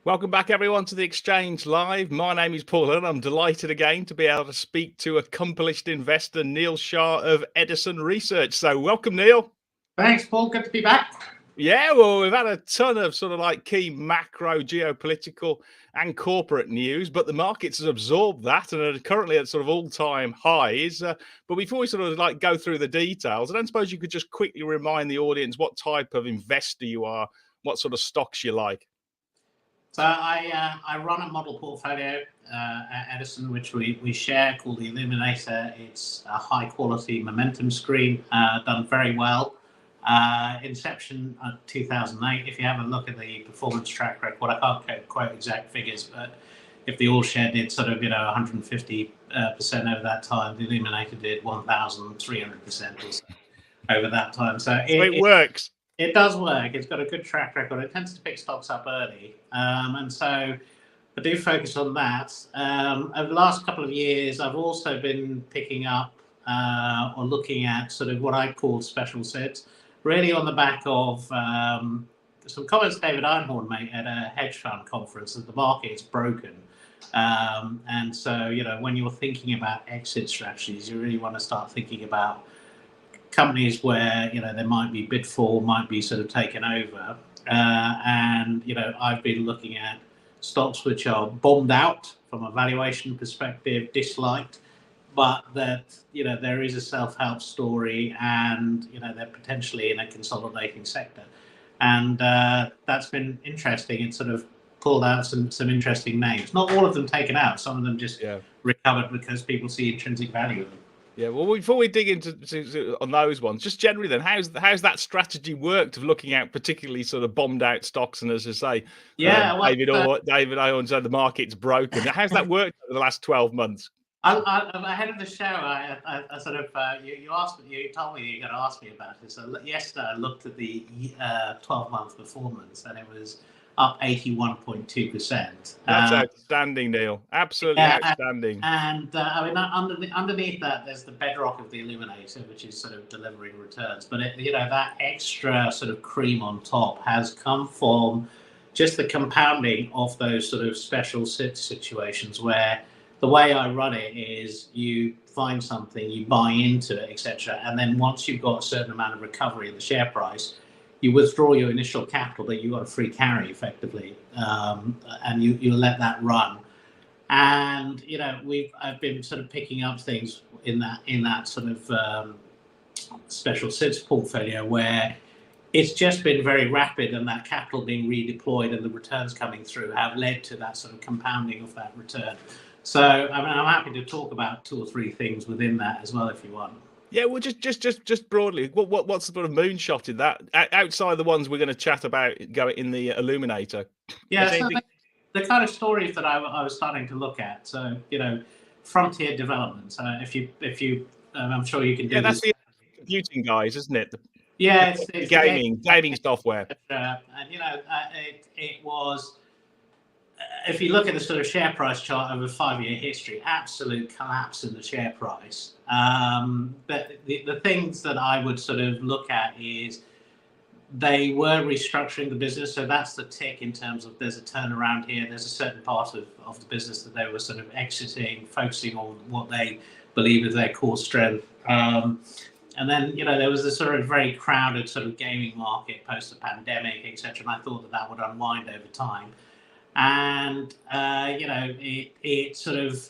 Welcome back, everyone, to the Exchange Live. My name is Paul, and I'm delighted again to be able to speak to accomplished investor Neil Shah of Edison Research. So welcome, Neil. Thanks, Paul. Good to be back. Yeah, well, we've had a ton of sort of like key macro, geopolitical and corporate news, but the markets have absorbed that and are currently at sort of all-time highs. But before we sort of like go through the details, I don't suppose you could just quickly remind the audience what type of investor you are, what sort of stocks you like. So I run a model portfolio at Edison, which we share, called the Illuminator. It's a high quality momentum screen, done very well. Inception 2008. If you have a look at the performance track record, I can't quote exact figures, but if the all share did sort of 150% over that time, the Illuminator did 1,300% or so over that time. So it works. It does work. It's got a good track record. It tends to pick stocks up early. And so I do focus on that. Over the last couple of years, I've also been picking up or looking at sort of what I call special sits, really on the back of some comments David Einhorn made at a hedge fund conference that the market is broken. And so, when you're thinking about exit strategies, you really want to start thinking about companies where there might be bid for, might be sort of taken over, and I've been looking at stocks which are bombed out from a valuation perspective, disliked, but that there is a self-help story, and they're potentially in a consolidating sector, and that's been interesting. It's sort of pulled out some interesting names. Not all of them taken out. Some of them just recovered because people see intrinsic value in them. Yeah, well, before we dig into on those ones, just generally then, how's that strategy worked of looking at particularly sort of bombed out stocks? And as I say, David Owen said the market's broken. How's that worked over the last 12 months? Ahead of the show, I sort of you asked me, you told me you were going to ask me about it. So yesterday I looked at the 12-month performance, and it was up 81.2%. That's outstanding, Neil. Absolutely outstanding. And I mean, underneath that, there's the bedrock of the Illuminator, which is sort of delivering returns. But that extra sort of cream on top has come from just the compounding of those sort of special situations where the way I run it is you find something, you buy into it, etc. And then once you've got a certain amount of recovery in the share price, you withdraw your initial capital that you got a free carry effectively, and you let that run. And I've been sort of picking up things in that sort of special sits portfolio where it's just been very rapid, and that capital being redeployed and the returns coming through have led to that sort of compounding of that return. So I mean, I'm happy to talk about 2 or 3 things within that as well if you want. Yeah, well, just broadly, what's the sort of moonshot in that outside the ones we're going to chat about going in the Illuminator? Yeah, so the kind of stories that I was starting to look at. So frontier developments. If you, I'm sure you can do. Yeah, that's the computing guys, isn't it? It's gaming software. And it was. If you look at the sort of share price chart over 5-year history, absolute collapse in the share price. But the things that I would sort of look at is they were restructuring the business. So that's the tick in terms of there's a turnaround here. There's a certain part of the business that they were sort of exiting, focusing on what they believe is their core strength. And then, there was this sort of very crowded sort of gaming market post the pandemic, etc. And I thought that would unwind over time. And it sort of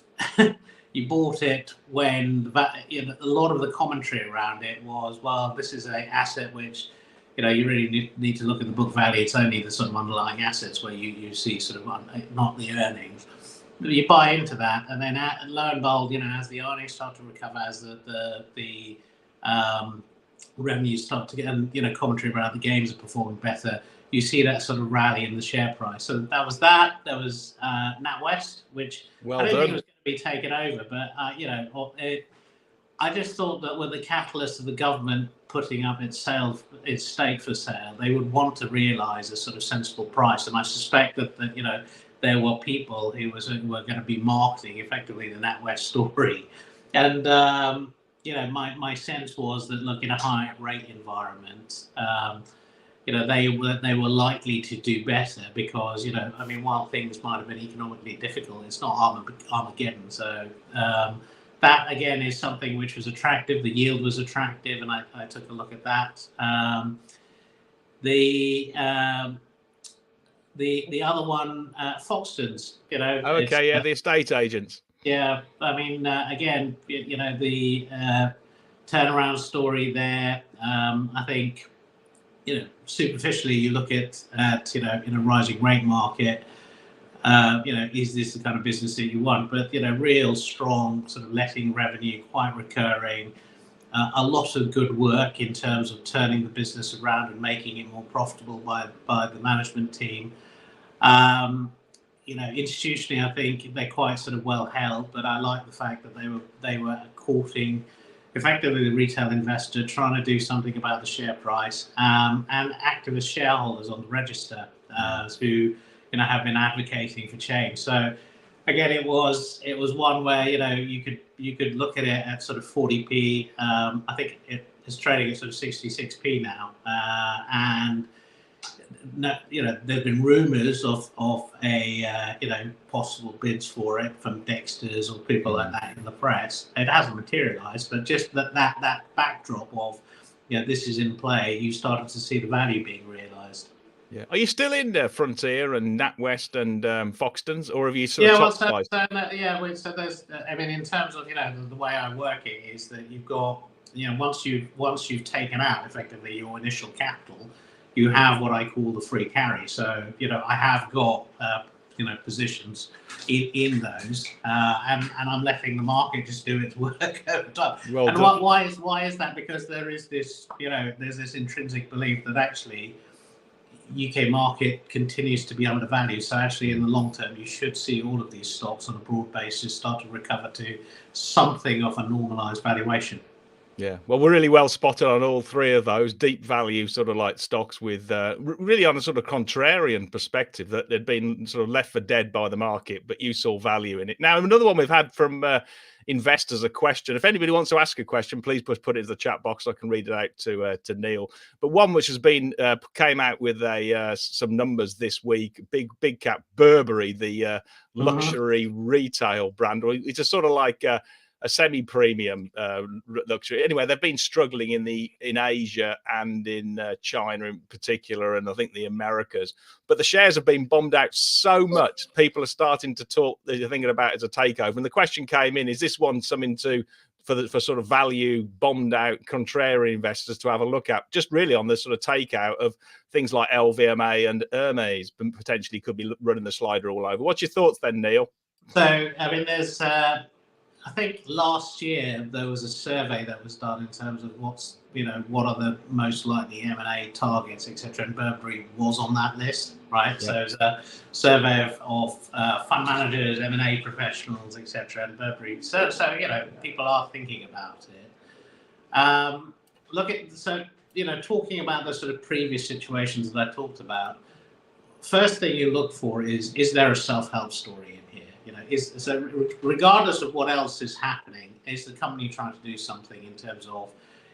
you bought it when a lot of the commentary around it was, well, this is an asset which you really need to look at the book value. It's only the sort of underlying assets where you see sort of not the earnings. But you buy into that, and then lo and behold, as the earnings start to recover, as the revenues start to get, and commentary about the games are performing better, you see that sort of rally in the share price. So that was that. There was NatWest, which I didn't think was going to be taken over, but I just thought that with the catalyst of the government putting up its stake for sale, they would want to realise a sort of sensible price. And I suspect that there were people who were going to be marketing effectively the NatWest story. And my sense was that, look, in a high rate environment, they were likely to do better because, I mean, while things might have been economically difficult, it's not Armageddon. So that again is something which was attractive. The yield was attractive, and I took a look at that. The other one, Foxtons, Oh, okay, yeah, the estate agents. Yeah, I mean, again, the turnaround story there. I think, superficially, you look at in a rising rate market, is this the kind of business that you want? But real strong sort of letting revenue, quite recurring, a lot of good work in terms of turning the business around and making it more profitable by the management team. Institutionally, I think they're quite sort of well held, but I like the fact that they were courting effectively the retail investor, trying to do something about the share price, and activist shareholders on the register who have been advocating for change. So again, it was one where you could look at it at sort of 40p. I think it is trading at sort of 66p now, and there've been rumours of a possible bids for it from Dexter's or people like that in the press. It hasn't materialised, but just that backdrop of this is in play, you started to see the value being realised. Yeah. Are you still in there, Frontier and NatWest and Foxtons, or have you sort of so there's, I mean, in terms of the way I work it is that you've got once you've taken out effectively your initial capital, you have what I call the free carry. So I have got positions in those, and I'm letting the market just do its work over time. Well and done. why is that? Because there is this there's this intrinsic belief that actually UK market continues to be undervalued. So actually, in the long term, you should see all of these stocks on a broad basis start to recover to something of a normalised valuation. Yeah, well, we're really well spotted on all three of those deep value sort of like stocks with really on a sort of contrarian perspective that they'd been sort of left for dead by the market, but you saw value in it. Now, another one we've had from investors, a question. If anybody wants to ask a question, please put it in the chat box. I can read it out to Neil. But one which has been came out with some numbers this week. Big cap Burberry, the luxury retail brand. It's a sort of like a semi-premium luxury. Anyway, they've been struggling in Asia and in China in particular, and I think the Americas. But the shares have been bombed out so much, people are starting to talk. They're thinking about it as a takeover. And the question came in: is this one something for sort of value bombed out contrarian investors to have a look at? Just really on the sort of takeout of things like LVMH and Hermes potentially could be running the slider all over. What's your thoughts then, Neil? So I mean, there's. I think last year there was a survey that was done in terms of what are the most likely M&A targets, etc. And Burberry was on that list, right? Yep. So it was a survey of fund managers, M&A professionals, etc. And Burberry. So people are thinking about it. Talking about the sort of previous situations that I talked about. First thing you look for is there a self-help story? Regardless of what else is happening, is the company trying to do something in terms of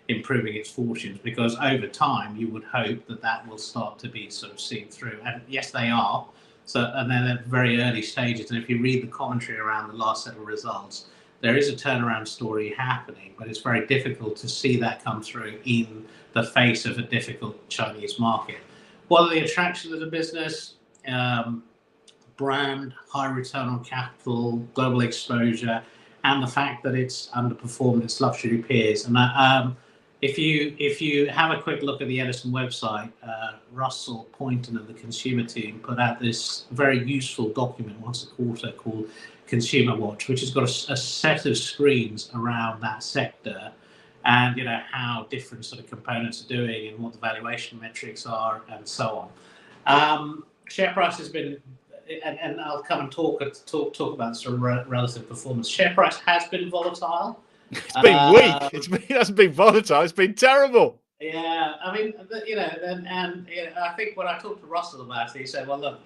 improving its fortunes? Because over time, you would hope that will start to be sort of seen through. And yes, they are. And then at very early stages. And if you read the commentary around the last set of results, there is a turnaround story happening, but it's very difficult to see that come through in the face of a difficult Chinese market. What are the attractions of the business? Brand, high return on capital, global exposure, and the fact that it's underperformed its luxury peers. And if you have a quick look at the Edison website, Russell Poynton and the consumer team put out this very useful document once a quarter called Consumer Watch, which has got a set of screens around that sector, and how different sort of components are doing and what the valuation metrics are, and so on. Share price has been. And I'll come and talk about sort of relative performance. Share price has been volatile. It's been weak. It hasn't been volatile. It's been terrible. Yeah, I mean, I think when I talked to Russell about it, he said, "Well, look,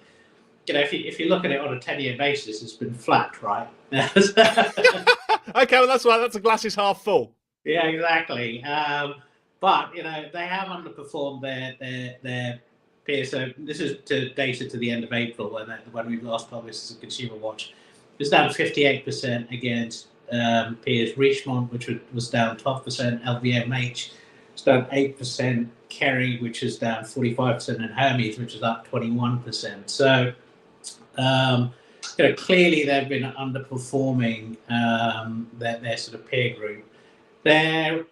if you look at it on a 10-year basis, it's been flat, right?" Okay, well that's why a glass is half full. Yeah, exactly. But they have underperformed their peers. So this is data to the end of April when we last published as a Consumer Watch. It was down 58% against peers. Richemont, which was down 12%. LVMH was down 8%. Kerry, which is down 45%, and Hermes, which is up 21%. So clearly they've been underperforming their sort of peer group. They're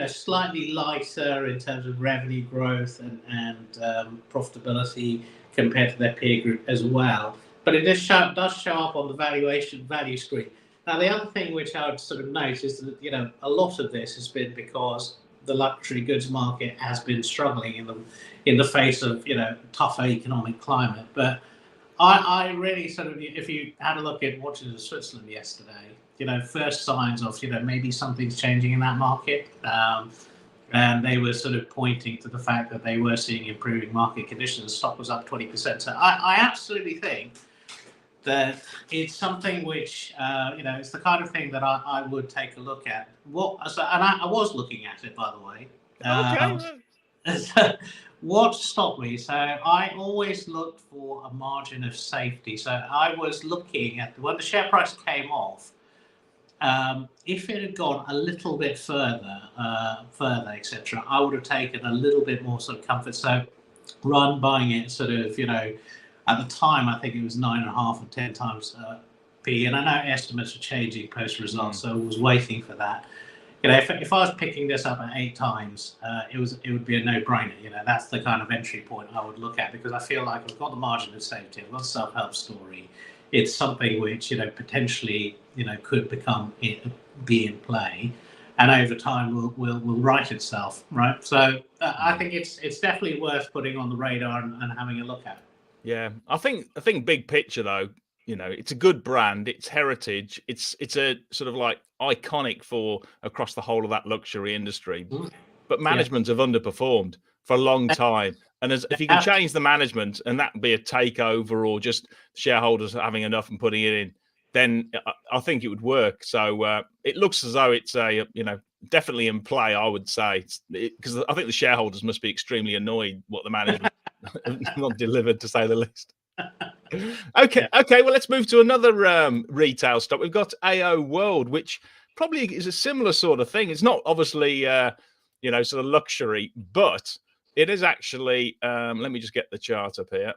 slightly lighter in terms of revenue growth and profitability compared to their peer group as well. But it does show up on the value screen. Now, the other thing which I would sort of note is that a lot of this has been because the luxury goods market has been struggling in the face of tougher economic climate. But I really sort of, if you had a look at Watches of Switzerland yesterday, first signs of maybe something's changing in that market, and they were sort of pointing to the fact that they were seeing improving market conditions. Stock was up 20%. So I absolutely think that it's something which it's the kind of thing that I would take a look at. I was looking at it, by the way. Okay. What stopped me? So I always looked for a margin of safety. So I was looking at when the share price came off. If it had gone a little bit further, etc., I would have taken a little bit more sort of comfort. So rather than buying it sort of, at the time, I think it was 9.5 or 10 times P. And I know estimates are changing post results, so I was waiting for that. If I was picking this up at 8 times, it would be a no-brainer. That's the kind of entry point I would look at, because I feel like I've got the margin of safety, I've got a self-help story. It's something which potentially could be in play, and over time will right itself, right? So I think it's definitely worth putting on the radar and having a look at. Yeah, I think big picture though, it's a good brand, it's heritage, it's a sort of like iconic for across the whole of that luxury industry. But management have underperformed for a long time, and if you can change the management, and that be a takeover or just shareholders having enough and putting it in, then I think it would work. So it looks as though it's a definitely in play, I would say, because I think the shareholders must be extremely annoyed what the management not delivered, to say the least. Okay, well, let's move to another retail stock. We've got AO World, which probably is a similar sort of thing. It's not obviously sort of luxury, but it is actually let me just get the chart up here.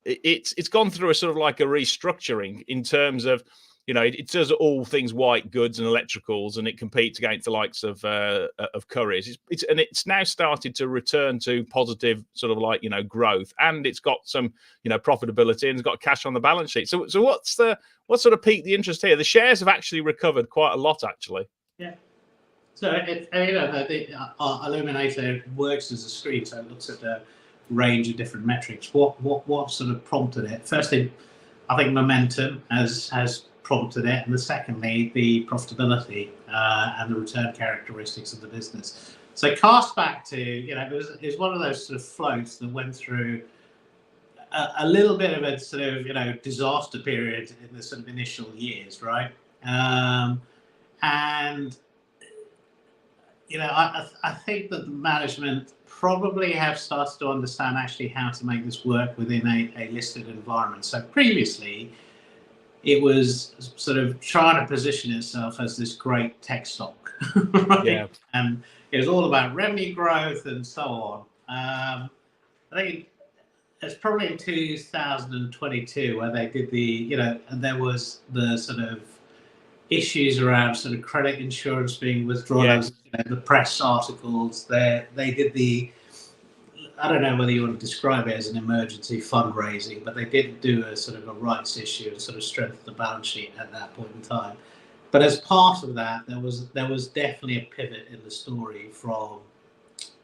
It's gone through a sort of like a restructuring in terms of it does all things white goods and electricals, and it competes against the likes of Currys. It's now started to return to positive sort of like growth, and it's got some profitability, and it's got cash on the balance sheet. So what sort of piqued the interest here? The shares have actually recovered quite a lot, actually. Yeah. So the Illuminator works as a screen, so it looks at a range of different metrics. What sort of prompted it? Firstly, I think momentum has prompted it, and secondly, the profitability and the return characteristics of the business. So cast back to it was one of those sort of floats that went through a little bit of a sort of disaster period in the sort of initial years, right? And I think that the management probably have started to understand actually how to make this work within a listed environment. So previously, it was sort of trying to position itself as this great tech stock, right? Yeah. And it was all about revenue growth and so on. I think it's probably in 2022 where they did and there was the sort of issues around sort of credit insurance being withdrawn. Yeah. The press articles, they did I don't know whether you want to describe it as an emergency fundraising, but they did do a sort of a rights issue and sort of strengthen the balance sheet at that point in time. But as part of that, there was definitely a pivot in the story from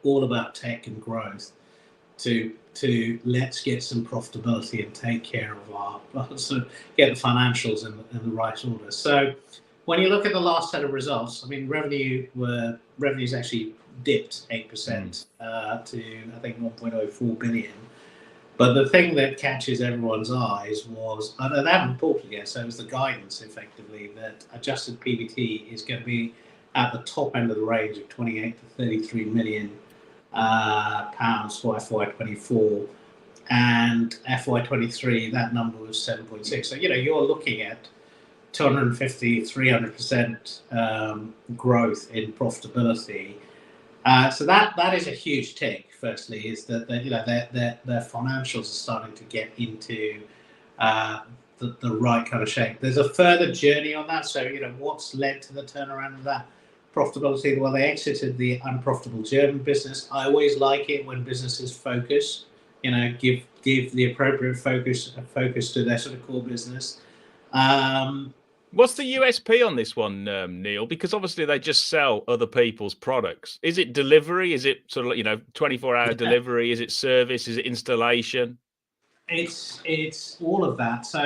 all about tech and growth to let's get some profitability and take care of our sort of get the financials in the right order. So when you look at the last set of results, I mean, revenues actually dipped 8% to I think 1.04 billion. But the thing that catches everyone's eyes was, and they haven't reported yet, so it was the guidance effectively that adjusted PBT is going to be at the top end of the range of 28 to 33 million pounds for FY24, and FY23 that number was 7.6. So you're looking at 250, 300% growth in profitability. So that is a huge tick. Firstly, is that their financials are starting to get into the right kind of shape. There's a further journey on that. So what's led to the turnaround of that profitability? Well, they exited the unprofitable German business. I always like it when businesses focus. Give the appropriate focus to their sort of core business. What's the USP on this one, Neil? Because obviously they just sell other people's products. Is it delivery? Is it sort of 24-hour delivery? Is it service? Is it installation? It's all of that. So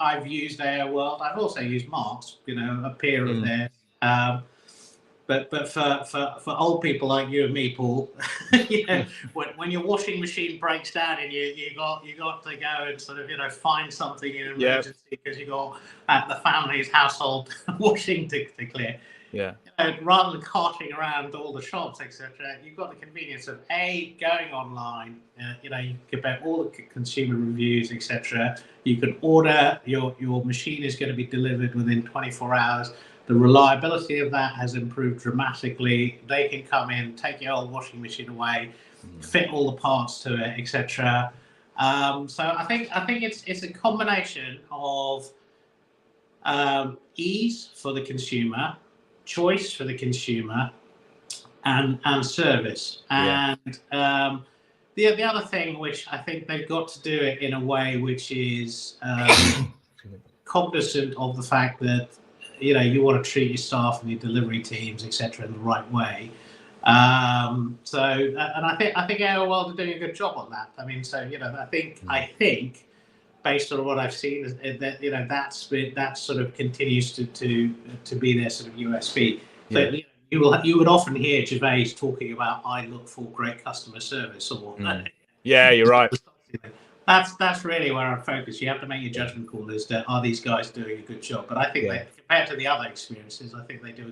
I've used AO World. I've also used Marks, a peer of theirs. But for old people like you and me, Paul, when your washing machine breaks down and you got to go and sort of find something in an emergency because you got the family's household washing to clear. Yeah. Rather than carting around all the shops, etc., you've got the convenience of going online. You can get all the consumer reviews, etc. You can order your machine is going to be delivered within 24 hours. The reliability of that has improved dramatically. They can come in, take your old washing machine away, fit all the parts to it, etc. So I think it's a combination of ease for the consumer, choice for the consumer, and service. And the other thing, which I think they've got to do it in a way which is cognizant of the fact that you want to treat your staff and your delivery teams, etc., in the right way. And I think AO World are doing a good job on that. I mean, so I think based on what I've seen, is that that sort of continues to be their sort of USP. So you would often hear Gervais talking about, I look for great customer service, or yeah, you're right. That's really where I focus. You have to make your judgment call as to, are these guys doing a good job? But I think that compared to the other experiences, I think they do a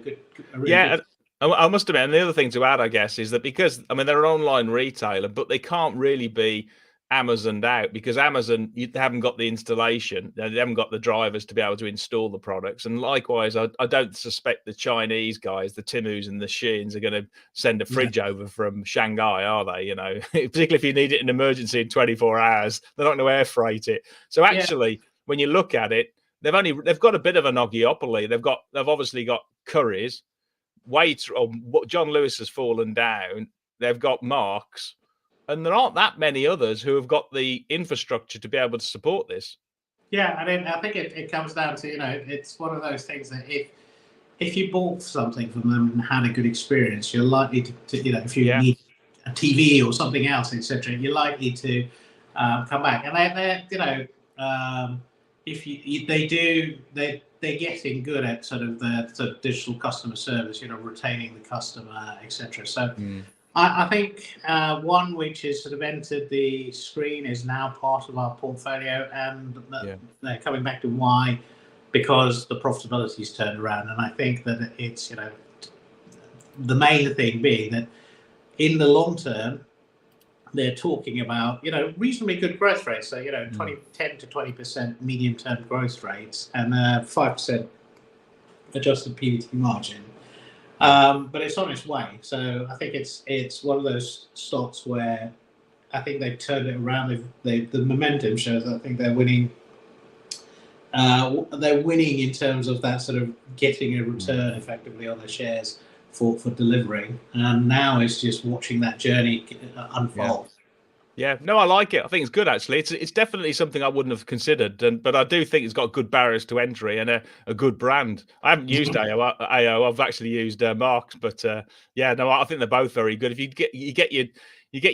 really good. I must admit, and the other thing to add, I guess, is that because they're an online retailer, but they can't really be Amazoned out, because Amazon, they haven't got the installation, they haven't got the drivers to be able to install the products. And likewise, I don't suspect the Chinese guys, the Timus and the Sheins, are going to send a fridge over from Shanghai, are they? Particularly if you need it in emergency in 24 hours, they're not going to air freight it. So actually, when you look at it, they've got a bit of an oligopoly. They've obviously got Currys, John Lewis has fallen down. They've got Marks. And there aren't that many others who have got the infrastructure to be able to support this. Yeah, I think it comes down to, it's one of those things that if you bought something from them and had a good experience, you're likely to if you need a TV or something else, etc., you're likely to come back. And they're getting good at sort of the digital customer service, retaining the customer, etc. So. I think one which has sort of entered the screen is now part of our portfolio, and they're coming back to why, because the profitability's turned around. And I think that it's, the main thing being that in the long term, they're talking about, reasonably good growth rates. So, 10 to 20% medium-term growth rates and 5% adjusted PBT margin. But it's on its way. So I think it's one of those stocks where I think they've turned it around. The momentum shows that I think they're winning. They're winning in terms of that sort of getting a return effectively on their shares for delivering. And now it's just watching that journey unfold. Yeah, no, I like it. I think it's good, actually. It's definitely something I wouldn't have considered, but I do think it's got good barriers to entry and a good brand. I haven't used AO. I've actually used Marks, but I think they're both very good. If you get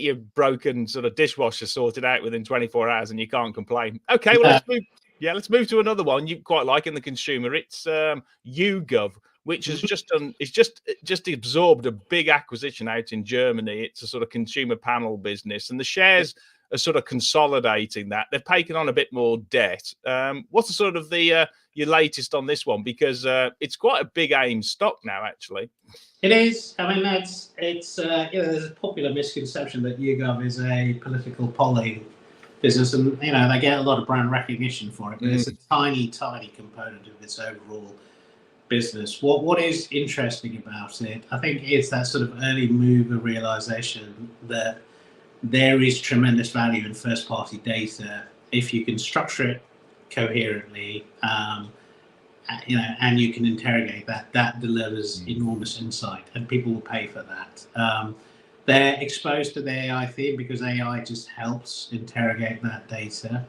your broken sort of dishwasher sorted out within 24 hours, and you can't complain. Okay, well let's move. Yeah, let's move to another one you quite like in the consumer. It's YouGov, which has just absorbed a big acquisition out in Germany. It's a sort of consumer panel business, and the shares are sort of consolidating that. They've taken on a bit more debt. What's the sort of the your latest on this one? Because it's quite a big AIM stock now, actually. It is. I mean, it's there's a popular misconception that YouGov is a political polling business, and they get a lot of brand recognition for it, but it's a tiny component of its overall business. What is interesting about it, I think, is that sort of early mover realization that there is tremendous value in first party data if you can structure it coherently, and you can interrogate that delivers enormous insight, and people will pay for that. They're exposed to the AI theme because AI just helps interrogate that data.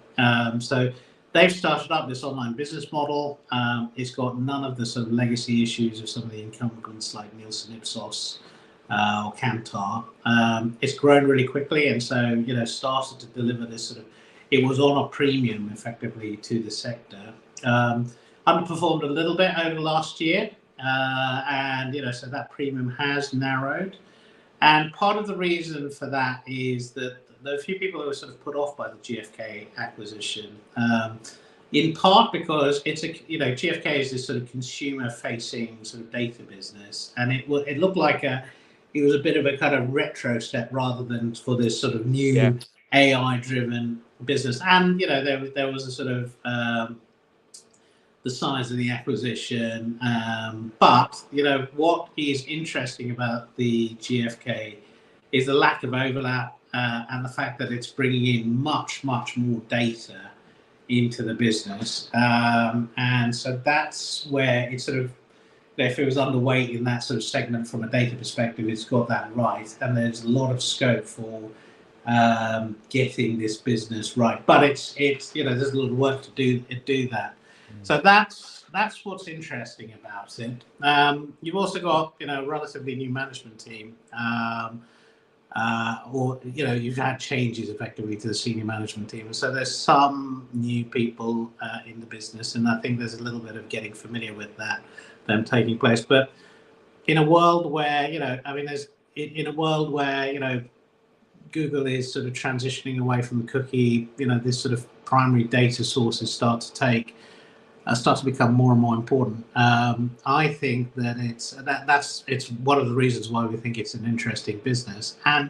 So they've started up this online business model. It's got none of the sort of legacy issues of some of the incumbents like Nielsen, Ipsos, or Kantar. It's grown really quickly, and so started to deliver this sort of. It was on a premium, effectively, to the sector. Underperformed a little bit over last year, and so that premium has narrowed. And part of the reason for that is that there are a few people who were sort of put off by the GfK acquisition, in part because it's GfK is this sort of consumer-facing sort of data business, and it looked like it was a bit of a kind of retro step rather than for this sort of new AI-driven business. And there was a sort of the size of the acquisition, but what is interesting about the GfK is the lack of overlap, and the fact that it's bringing in much more data into the business, and so that's where it's sort of, if it was underweight in that sort of segment from a data perspective, it's got that right, and there's a lot of scope for getting this business right. But it's there's a lot of work to do that. So that's what's interesting about it. You've also got a relatively new management team, or you've had changes effectively to the senior management team, and so there's some new people in the business, and I think there's a little bit of getting familiar with them taking place. But in a world where in a world where Google is sort of transitioning away from the cookie, this sort of primary data sources start to become more and more important. I think that it's one of the reasons why we think it's an interesting business, and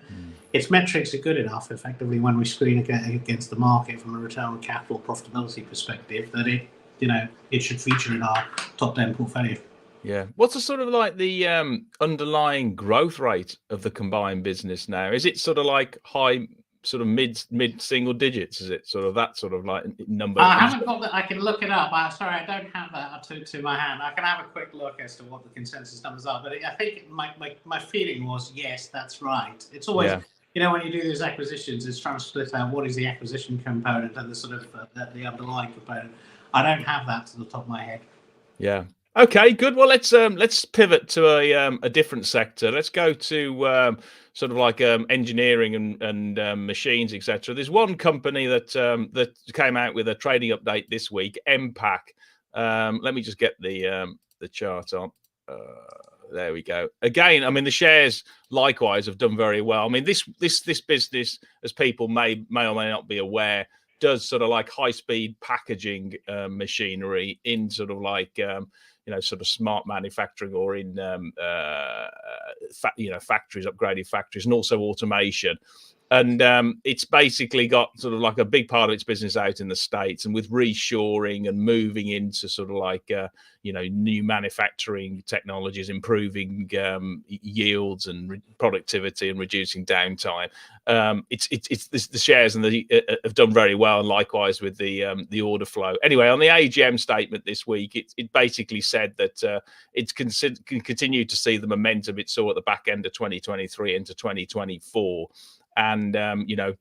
its metrics are good enough, effectively, when we screen against the market from a return on capital profitability perspective, that it should feature in our top 10 portfolio. Yeah. What's the sort of like the underlying growth rate of the combined business now? Is it sort of like high, sort of mid single digits? Is it sort of that sort of like number? I haven't got that. I can look it up. Sorry, I don't have that to my hand. I can have a quick look as to what the consensus numbers are. But I think my feeling was, yes, that's right. It's always, when you do these acquisitions, it's trying to split out what is the acquisition component and the sort of the underlying component. I don't have that to the top of my head. Yeah. Okay, good. Well, let's pivot to a different sector. Let's go to sort of like engineering and machines, etc. There's one company that came out with a trading update this week, Mpac. Let me just get the chart on. There we go. Again, I mean, the shares likewise have done very well. I mean, this business, as people may or may not be aware, does sort of like high-speed packaging machinery in sort of like sort of smart manufacturing, or in factories, upgraded factories, and also automation. And it's basically got sort of like a big part of its business out in the States, and with reshoring and moving into sort of like new manufacturing technologies, improving yields and productivity and reducing downtime. The shares and have done very well, and likewise with the order flow. Anyway, on the AGM statement this week, it basically said that it's continued to see the momentum it saw at the back end of 2023 into 2024. And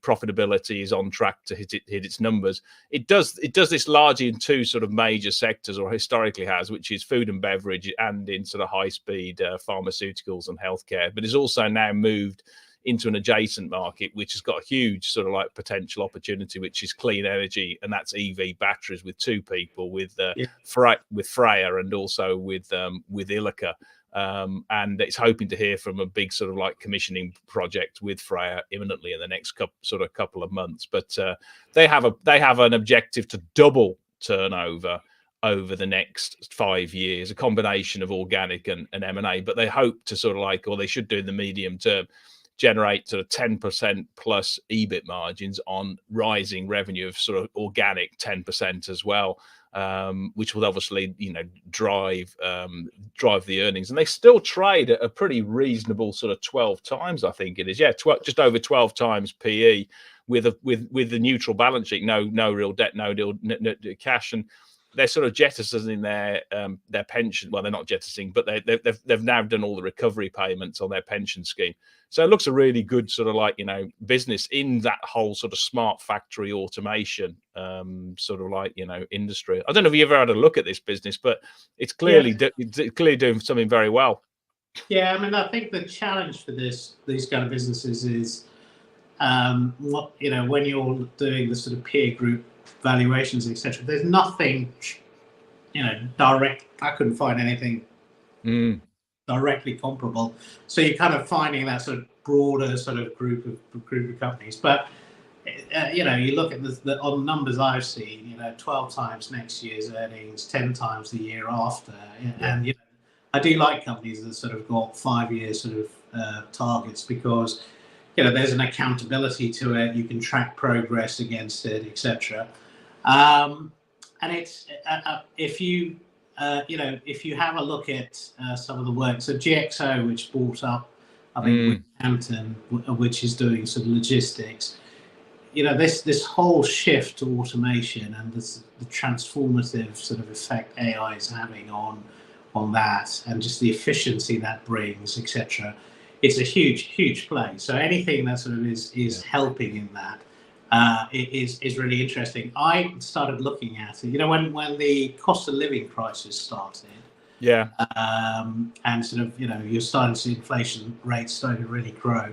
profitability is on track to hit its numbers. It does this largely in two sort of major sectors, or historically has, which is food and beverage, and in sort of high speed pharmaceuticals and healthcare. But it's also now moved into an adjacent market, which has got a huge sort of like potential opportunity, which is clean energy, and that's EV batteries, with two people, with Freya and also with Ilika. and it's hoping to hear from a big sort of like commissioning project with Freya imminently in the next couple of months. But they have an objective to double turnover over the next 5 years, a combination of organic and M&A. But they hope to sort of like, or they should do in the medium term, generate sort of 10% plus EBIT margins on rising revenue of sort of organic 10% as well, which will obviously, drive the earnings. And they still trade at a pretty reasonable sort of 12 times, I think it is. Yeah, just over 12 times PE with the neutral balance sheet, no real debt, no cash, and they're sort of jettisoning their pension. Well, they're not jettisoning, but they've now done all the recovery payments on their pension scheme. So it looks a really good sort of like, business in that whole sort of smart factory automation sort of like, industry. I don't know if you ever had a look at this business, but it's clearly doing something very well. Yeah, I mean, I think the challenge for these kind of businesses is, when you're doing the sort of peer group valuations, etc. There's nothing, direct. I couldn't find anything directly comparable. So you're kind of finding that sort of broader sort of group of companies. But you look at on the numbers I've seen, 12 times next year's earnings, 10 times the year after, and I do like companies that sort of got 5 year sort of targets, because there's an accountability to it. You can track progress against it, etc. And it's if you have a look at some of the work, so GXO, which bought up, I think, Hampton, which is doing sort of logistics. This whole shift to automation and the transformative sort of effect AI is having on that, and just the efficiency that brings, etc. It's a huge play. So anything that sort of is helping in that is really interesting. I started looking at it, when the cost of living crisis started. Yeah. And sort of, you're starting to see inflation rates starting to really grow.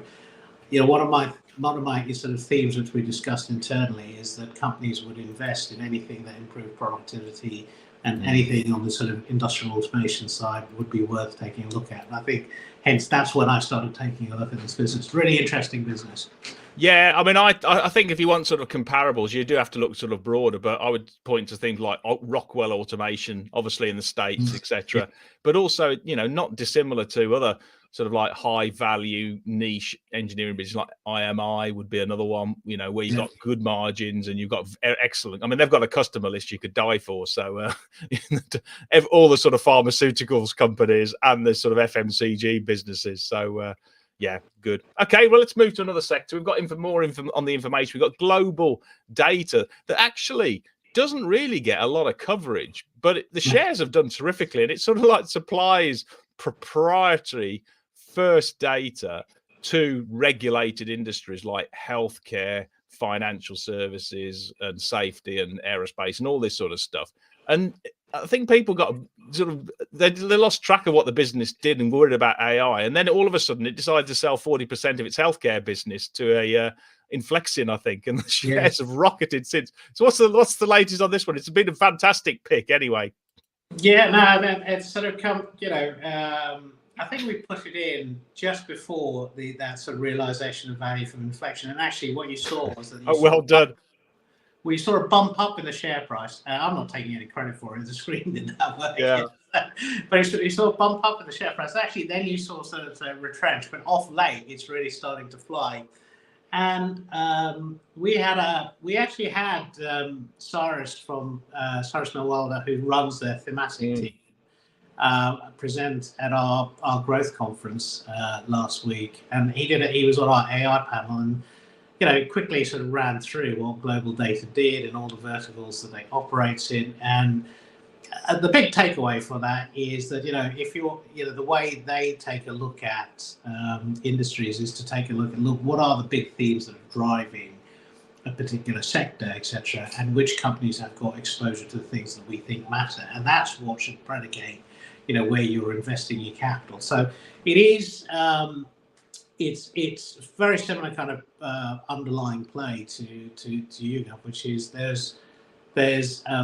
One of my sort of themes which we discussed internally is that companies would invest in anything that improved productivity, and anything on the sort of industrial automation side would be worth taking a look at. And I think, hence, that's when I started taking a look at this business. Really interesting business. Yeah, I mean, I think if you want sort of comparables, you do have to look sort of broader. But I would point to things like Rockwell Automation, obviously in the States, etc. But also, not dissimilar to other sort of like high value niche engineering business, like IMI would be another one, where you've got good margins and you've got excellent. I mean, they've got a customer list you could die for. So all the sort of pharmaceuticals companies and the sort of FMCG businesses. So yeah, good. Okay, well, let's move to another sector. We've got more info on the information. We've got GlobalData that actually doesn't really get a lot of coverage, but the shares have done terrifically, and it sort of like supplies proprietary first data to regulated industries like healthcare, financial services, and safety, and aerospace, and all this sort of stuff. And I think people got sort of they lost track of what the business did and worried about AI, and then all of a sudden it decided to sell 40% of its healthcare business to a Inflexion, I think, and the shares have rocketed since. So what's the latest on this one? It's been a fantastic pick, anyway. Yeah, no, it's sort of come. I think we put it in just before that sort of realization of value from inflection, and actually what you saw was that. Well done. We saw a bump up in the share price. I'm not taking any credit for it. The screen didn't work. Yeah. But you saw a bump up in the share price. Actually, then you saw sort of retrench. But off late, it's really starting to fly. And we actually had Cyrus Mewalda, who runs their thematic team, present at our growth conference last week, and he was on our AI panel, and quickly sort of ran through what GlobalData did and all the verticals that they operate in. And the big takeaway for that is that, if you're, the way they take a look at industries is to take a look what are the big themes that are driving a particular sector, etc., and which companies have got exposure to the things that we think matter. And that's what should predicate, where you're investing your capital. So it is, it's very similar kind of underlying play to YouGov, which is there's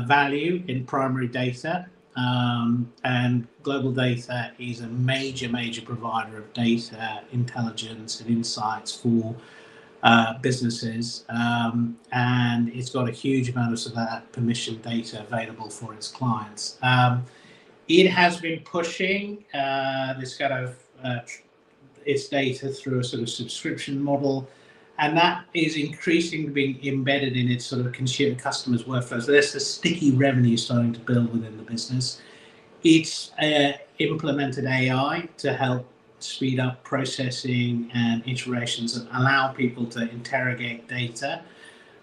value in primary data, and GlobalData is a major provider of data, intelligence, and insights for businesses, and it's got a huge amount of sort of that permission data available for its clients. It has been pushing this kind of its data through a sort of subscription model, and that is increasingly being embedded in its sort of consumer customers' workflows. So there's a sticky revenue starting to build within the business. It's implemented AI to help speed up processing and iterations and allow people to interrogate data.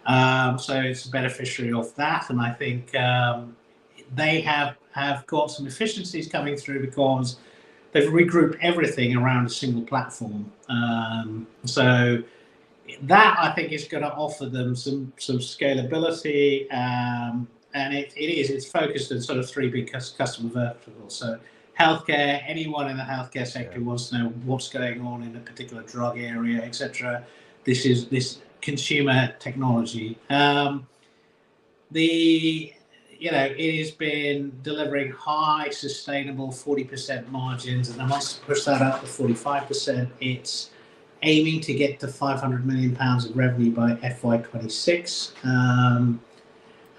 So it's a beneficiary of that, and I think they have got some efficiencies coming through because they've regrouped everything around a single platform. So that, I think, is going to offer them some scalability, and it's focused on sort of three big customer verticals. So healthcare, anyone in the healthcare sector wants to know what's going on in a particular drug area, etc. This is this consumer technology. It has been delivering high, sustainable 40% margins, and they want to push that up to 45%. It's aiming to get to £500 million of revenue by FY26.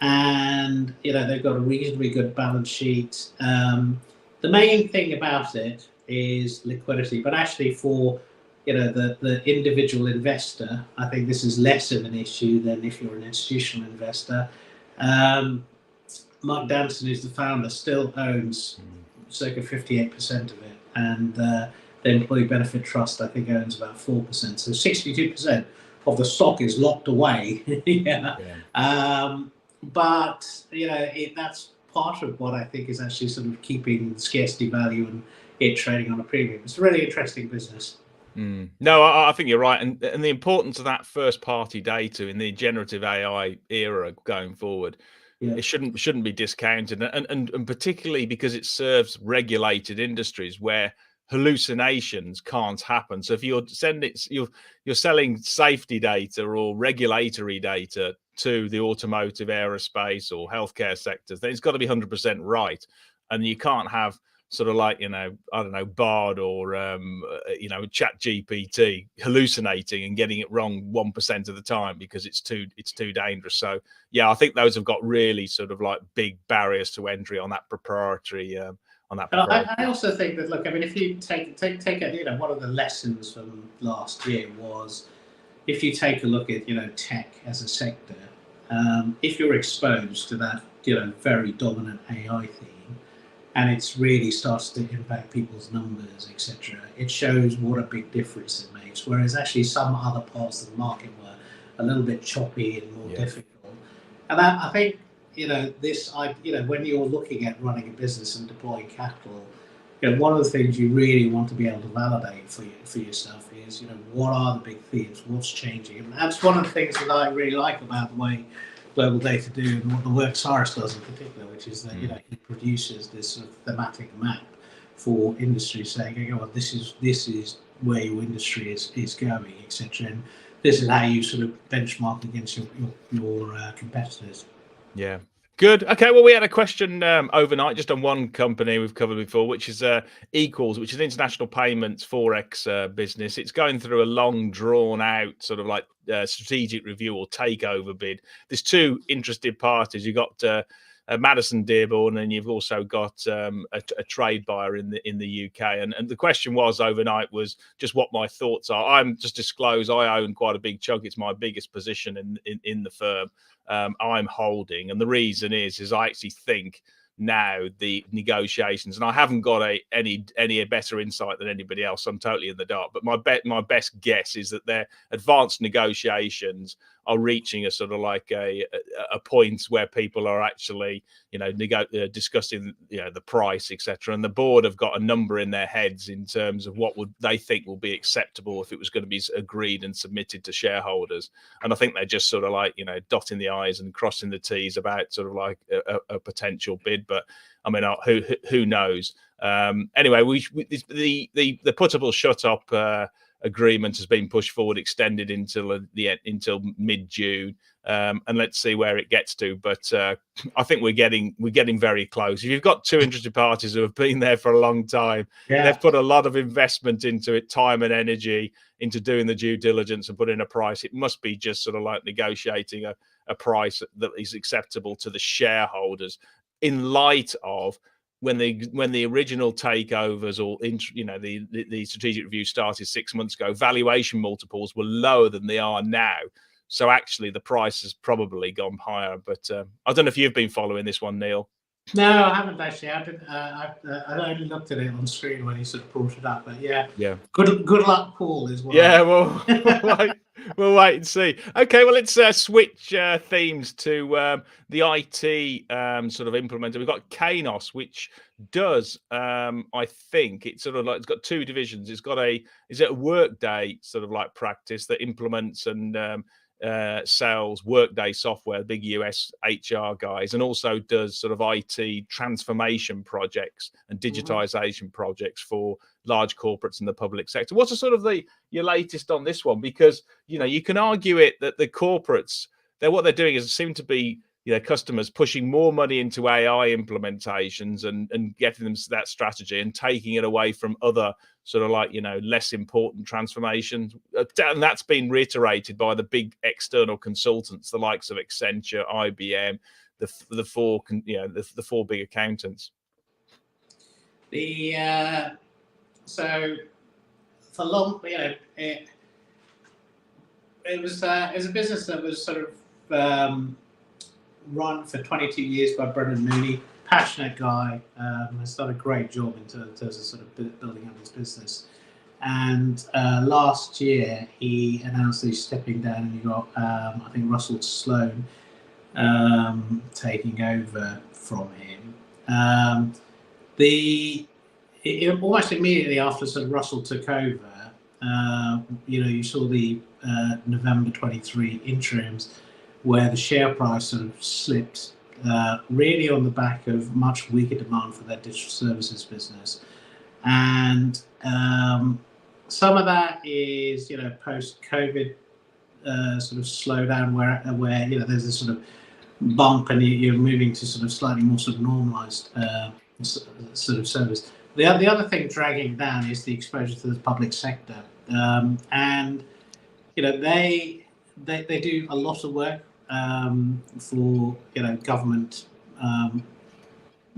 And they've got a reasonably good balance sheet. The main thing about it is liquidity, but actually for the individual investor, I think this is less of an issue than if you're an institutional investor. Mark Danson, who's the founder, still owns circa 58% of it, and the Employee Benefit Trust, I think, owns about 4%. So 62% of the stock is locked away. But that's part of what I think is actually sort of keeping scarcity value and it trading on a premium. It's a really interesting business. No, I think you're right, and the importance of that first-party data in the generative AI era going forward, it shouldn't be discounted, and particularly because it serves regulated industries where hallucinations can't happen. So if you're selling safety data or regulatory data to the automotive, aerospace, or healthcare sectors, then it's got to be 100% right, and you can't have sort of like, I don't know, Bard or, Chat GPT hallucinating and getting it wrong 1% of the time because it's too dangerous. So, yeah, I think those have got really sort of like big barriers to entry on that proprietary. I also think that, look, I mean, if you take one of the lessons from last year was, if you take a look at, tech as a sector, if you're exposed to that, very dominant AI theme, and it's really starts to impact people's numbers, etc., it shows what a big difference it makes. Whereas actually some other parts of the market were a little bit choppy and more difficult. And I think, when you're looking at running a business and deploying capital, one of the things you really want to be able to validate for yourself is, what are the big themes, what's changing. And that's one of the things that I really like about the way GlobalData do, and what the work Cyrus does in particular, which is that he produces this sort of thematic map for industry, saying, well, this is where your industry is going, etc. And this is how you sort of benchmark against your competitors. Yeah. Good. Okay. Well, we had a question overnight just on one company we've covered before, which is Equals, which is an international payments forex business. It's going through a long, drawn-out sort of like strategic review or takeover bid. There's two interested parties. You've got Madison Dearborn, and you've also got a trade buyer in the UK. And the question was overnight was just what my thoughts are. I'm just disclose I own quite a big chunk. It's my biggest position in the firm. I'm holding, and the reason is I actually think now the negotiations, and I haven't got any better insight than anybody else. I'm totally in the dark, but my best guess is that their advanced negotiations are reaching a sort of like a point where people are actually discussing the price, etc. And the board have got a number in their heads in terms of what would they think will be acceptable if it was going to be agreed and submitted to shareholders. And I think they're just sort of like dotting the I's and crossing the T's about sort of like a potential bid. But I mean, who knows? Anyway, the puttable shut up agreement has been pushed forward, extended until mid-June. and let's see where it gets to. But I think we're getting very close. If you've got two interested parties who have been there for a long time, they've put a lot of investment into it, time and energy into doing the due diligence and putting a price. It must be just sort of like negotiating a price that is acceptable to the shareholders in light of when the original takeovers or the strategic review started 6 months ago, valuation multiples were lower than they are now. So actually, the price has probably gone higher. But I don't know if you've been following this one, Neil. No, I haven't actually. I only looked at it on screen when he sort of brought it up. But yeah. Good luck, Paul, as well. Yeah, well, we'll wait and see. Okay, well, let's switch themes to the IT sort of implementer. We've got Kainos, which does, I think, it's sort of like it's got two divisions. It's got a Workday sort of like practice that implements and sells Workday software, big US HR guys, and also does sort of IT transformation projects and digitization projects for large corporates in the public sector. What's the sort of your latest on this one? Because you can argue it that the corporates, what they're doing is seem to be customers pushing more money into AI implementations and getting them that strategy and taking it away from other sort of like less important transformations, and that's been reiterated by the big external consultants, the likes of Accenture, IBM, the four big accountants. So for long, it was a business that was sort of run for 22 years by Brendan Mooney, passionate guy, has done a great job in terms of sort of building up his business. And last year he announced that he's stepping down, and you got I think Russell Sloan taking over from him. Almost immediately after sort of Russell took over, you saw the November 23 interims, where the share price sort of slipped, really on the back of much weaker demand for their digital services business. And some of that is, post-COVID sort of slowdown where there's this sort of bump and you're moving to sort of slightly more sort of normalized sort of service. The other thing dragging down is the exposure to the public sector. And, they do a lot of work for government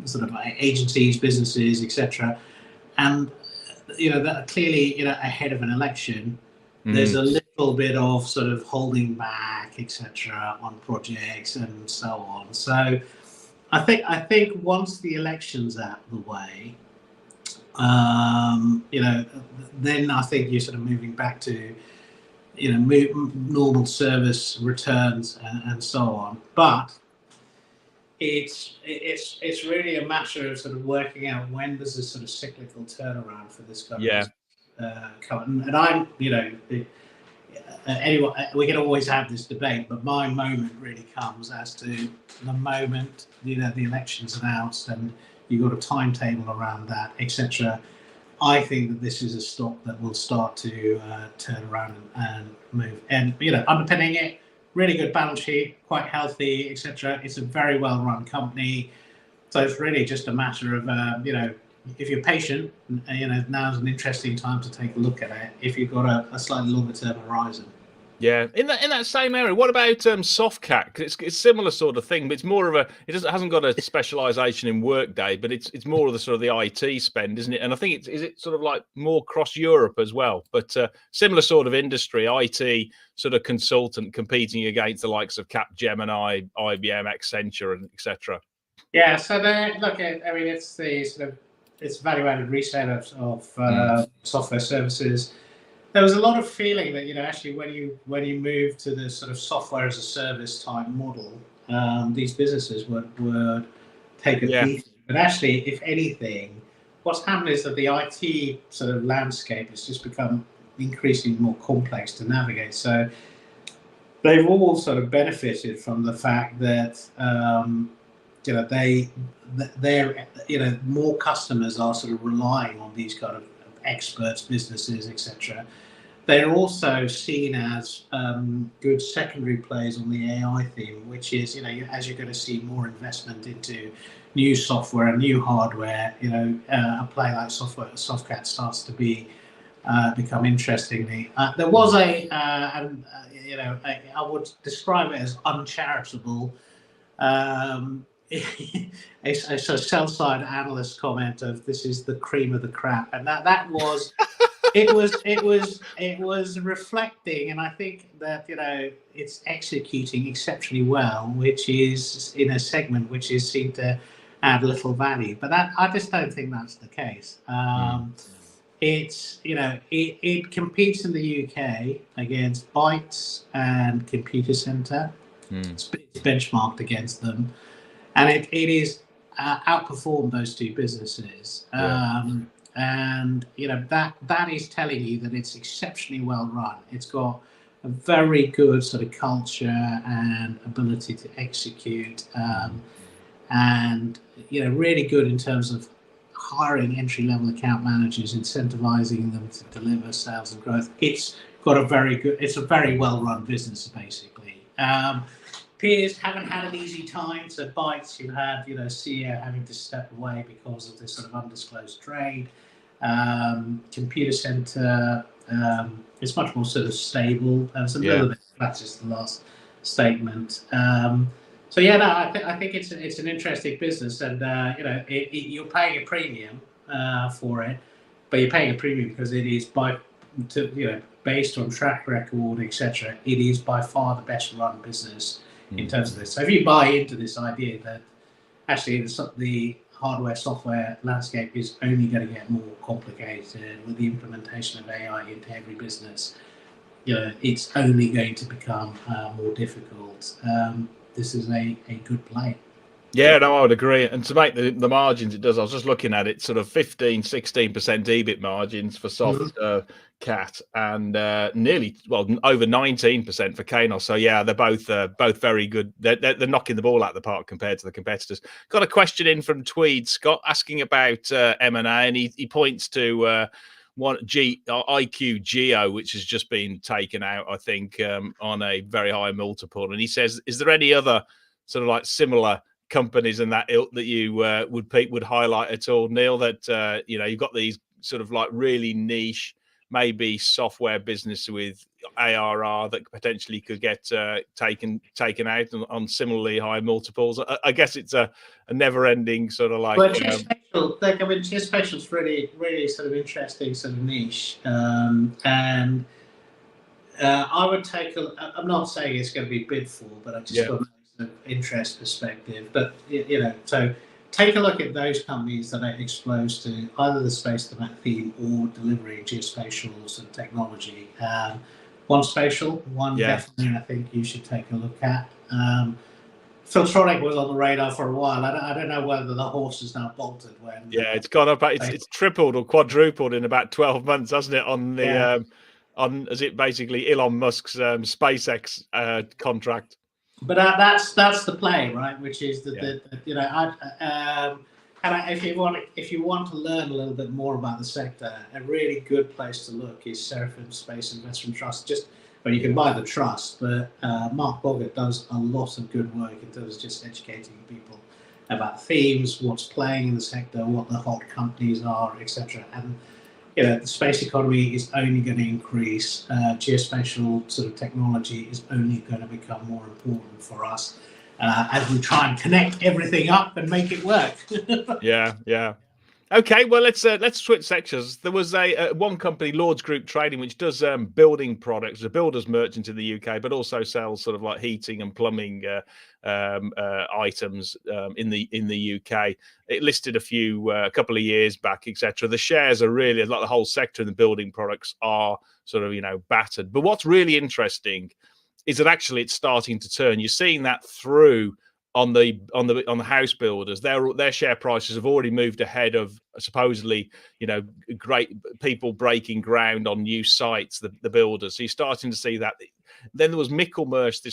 sort of agencies, businesses, etc. And that clearly ahead of an election, there's a little bit of sort of holding back, etc. on projects and so on. So I think once the election's out of the way, then I think you're sort of moving back to normal service returns and so on. But it's really a matter of sort of working out when does this sort of cyclical turnaround for this kind of come. And I'm anyway, we can always have this debate, but my moment really comes as to the moment the election's announced and you've got a timetable around that, etc. I think that this is a stock that will start to turn around and move. And underpinning it, really good balance sheet, quite healthy, etc. It's a very well-run company, so it's really just a matter of if you're patient, now's an interesting time to take a look at it. If you've got a slightly longer-term horizon. Yeah, in that same area. What about Softcat? Because it's similar sort of thing, but it's more of hasn't got a specialisation in Workday, but it's more of the sort of the IT spend, isn't it? And I think is it sort of like more across Europe as well, but similar sort of industry, IT sort of consultant competing against the likes of Capgemini, IBM, Accenture, and etc. Yeah, so it's the sort of value-added reseller of software services. There was a lot of feeling that actually when you move to the sort of software as a service type model, these businesses would take a beat. But actually, if anything, what's happened is that the IT sort of landscape has just become increasingly more complex to navigate. So they've all sort of benefited from the fact that they're more customers are sort of relying on these kind of experts, businesses, etc. they're also seen as good secondary plays on the AI theme, which is, as you're going to see more investment into new software and new hardware, a play like Softcat starts to become interestingly. There was I would describe it as uncharitable. A sell-side analyst comment of this is the cream of the crap, and that was it was reflecting, and I think that it's executing exceptionally well, which is in a segment which is seen to add little value. But I just don't think that's the case. It's it competes in the UK against Bytes and Computer Centre. It's benchmarked against them, and it is outperformed those two businesses. And that is telling you that it's exceptionally well run. It's got a very good sort of culture and ability to execute, and really good in terms of hiring entry-level account managers, incentivizing them to deliver sales and growth. It's a very well-run business, basically. Peers haven't had an easy time. So Bytes, you had CEO having to step away because of this sort of undisclosed trade. Computer Centre is much more sort of stable. It's a little bit flat, just the last statement. So I think it's an interesting business, and you're paying a premium for it, but you're paying a premium because it is based on track record, etc. It is by far the best run business in terms of this. So if you buy into this idea that actually the hardware software landscape is only going to get more complicated with the implementation of AI into every business, it's only going to become more difficult. This is a good play. Yeah, no, I would agree. And to make the margins it does, I was just looking at it, sort of 15-16% EBIT margins for Softcat, and nearly, over 19% for Kainos. So yeah, they're both very good. They're knocking the ball out of the park compared to the competitors. Got a question in from Tweed Scott asking about M&A, and he points to IQ Geo, which has just been taken out, I think, on a very high multiple. And he says, is there any other sort of like similar companies in that ilk that you would highlight at all, Neil? That you've got these sort of like really niche, maybe software business with ARR that potentially could get taken out on similarly high multiples. I guess it's a never-ending sort of like. Well, Geospatial is really sort of interesting, sort of niche, and I would take I'm not saying it's going to be bid for, but I just got an interest perspective. But so take a look at those companies that are exposed to either the space domain theme or delivering geospatial sort of technology. One spatial, one definitely I think you should take a look at. Filtronic was on the radar for a while. I don't know whether the horse has now bolted. It's gone up. It's tripled or quadrupled in about 12 months, hasn't it? On the is it basically Elon Musk's SpaceX contract? But that's the play, right? Which is if you want to learn a little bit more about the sector, a really good place to look is Seraphim Space Investment Trust. You can buy the trust, but Mark Boggart does a lot of good work in terms of just educating people about themes, what's playing in the sector, what the hot companies are, etc. And the space economy is only going to increase. Geospatial sort of technology is only going to become more important for us as we try and connect everything up and make it work. Yeah. Okay, well let's switch sectors. There was one company, Lords Group Trading, which does building products, a builder's merchant in the UK, but also sells sort of like heating and plumbing items in the UK. It listed a couple of years back, etc. The shares are really, like the whole sector in the building products, are sort of battered. But what's really interesting is that actually it's starting to turn. You're seeing that through on the house builders. Their share prices have already moved ahead of supposedly great people breaking ground on new sites, the builders. So you're starting to see that. Then there was Michelmersh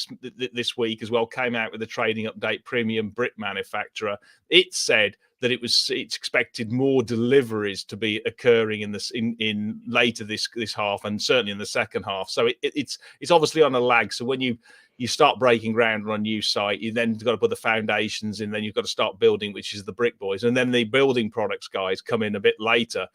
this week as well, came out with a trading update, premium brick manufacturer. It said that it's expected more deliveries to be occurring in later this half, and certainly in the second half. So it's obviously on a lag. So when you start breaking ground on a new site, you then got to put the foundations in, then you've got to start building, which is the brick boys, and then the building products guys come in a bit later.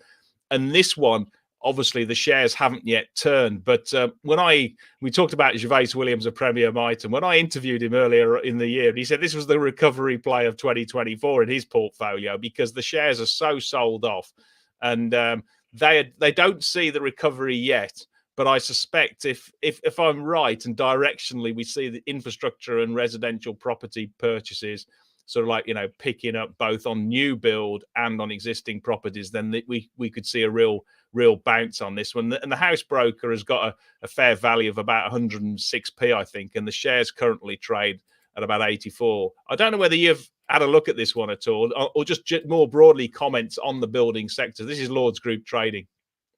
And this one, obviously, the shares haven't yet turned. But we talked about Gervais Williams of Premier Mitie, and when I interviewed him earlier in the year, he said this was the recovery play of 2024 in his portfolio, because the shares are so sold off, and they don't see the recovery yet. But I suspect if I'm right, and directionally we see the infrastructure and residential property purchases sort of like, picking up both on new build and on existing properties, then we could see a real bounce on this one. And the house broker has got a fair value of about 106p, I think, and the shares currently trade at about 84. I don't know whether you've had a look at this one at all, or just more broadly comments on the building sector. This is Lords Group trading.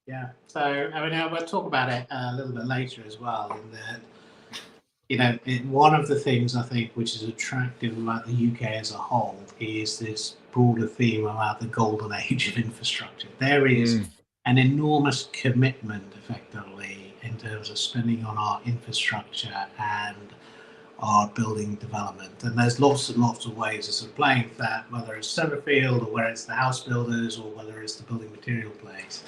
Yeah, so I mean, we'll talk about it a little bit later as well. In that, one of the things I think which is attractive about the UK as a whole is this broader theme about the golden age of infrastructure. There is an enormous commitment, effectively, in terms of spending on our infrastructure and our building development. And there's lots and lots of ways of sort of playing that, whether it's Severfield, or whether it's the house builders, or whether it's the building material plays.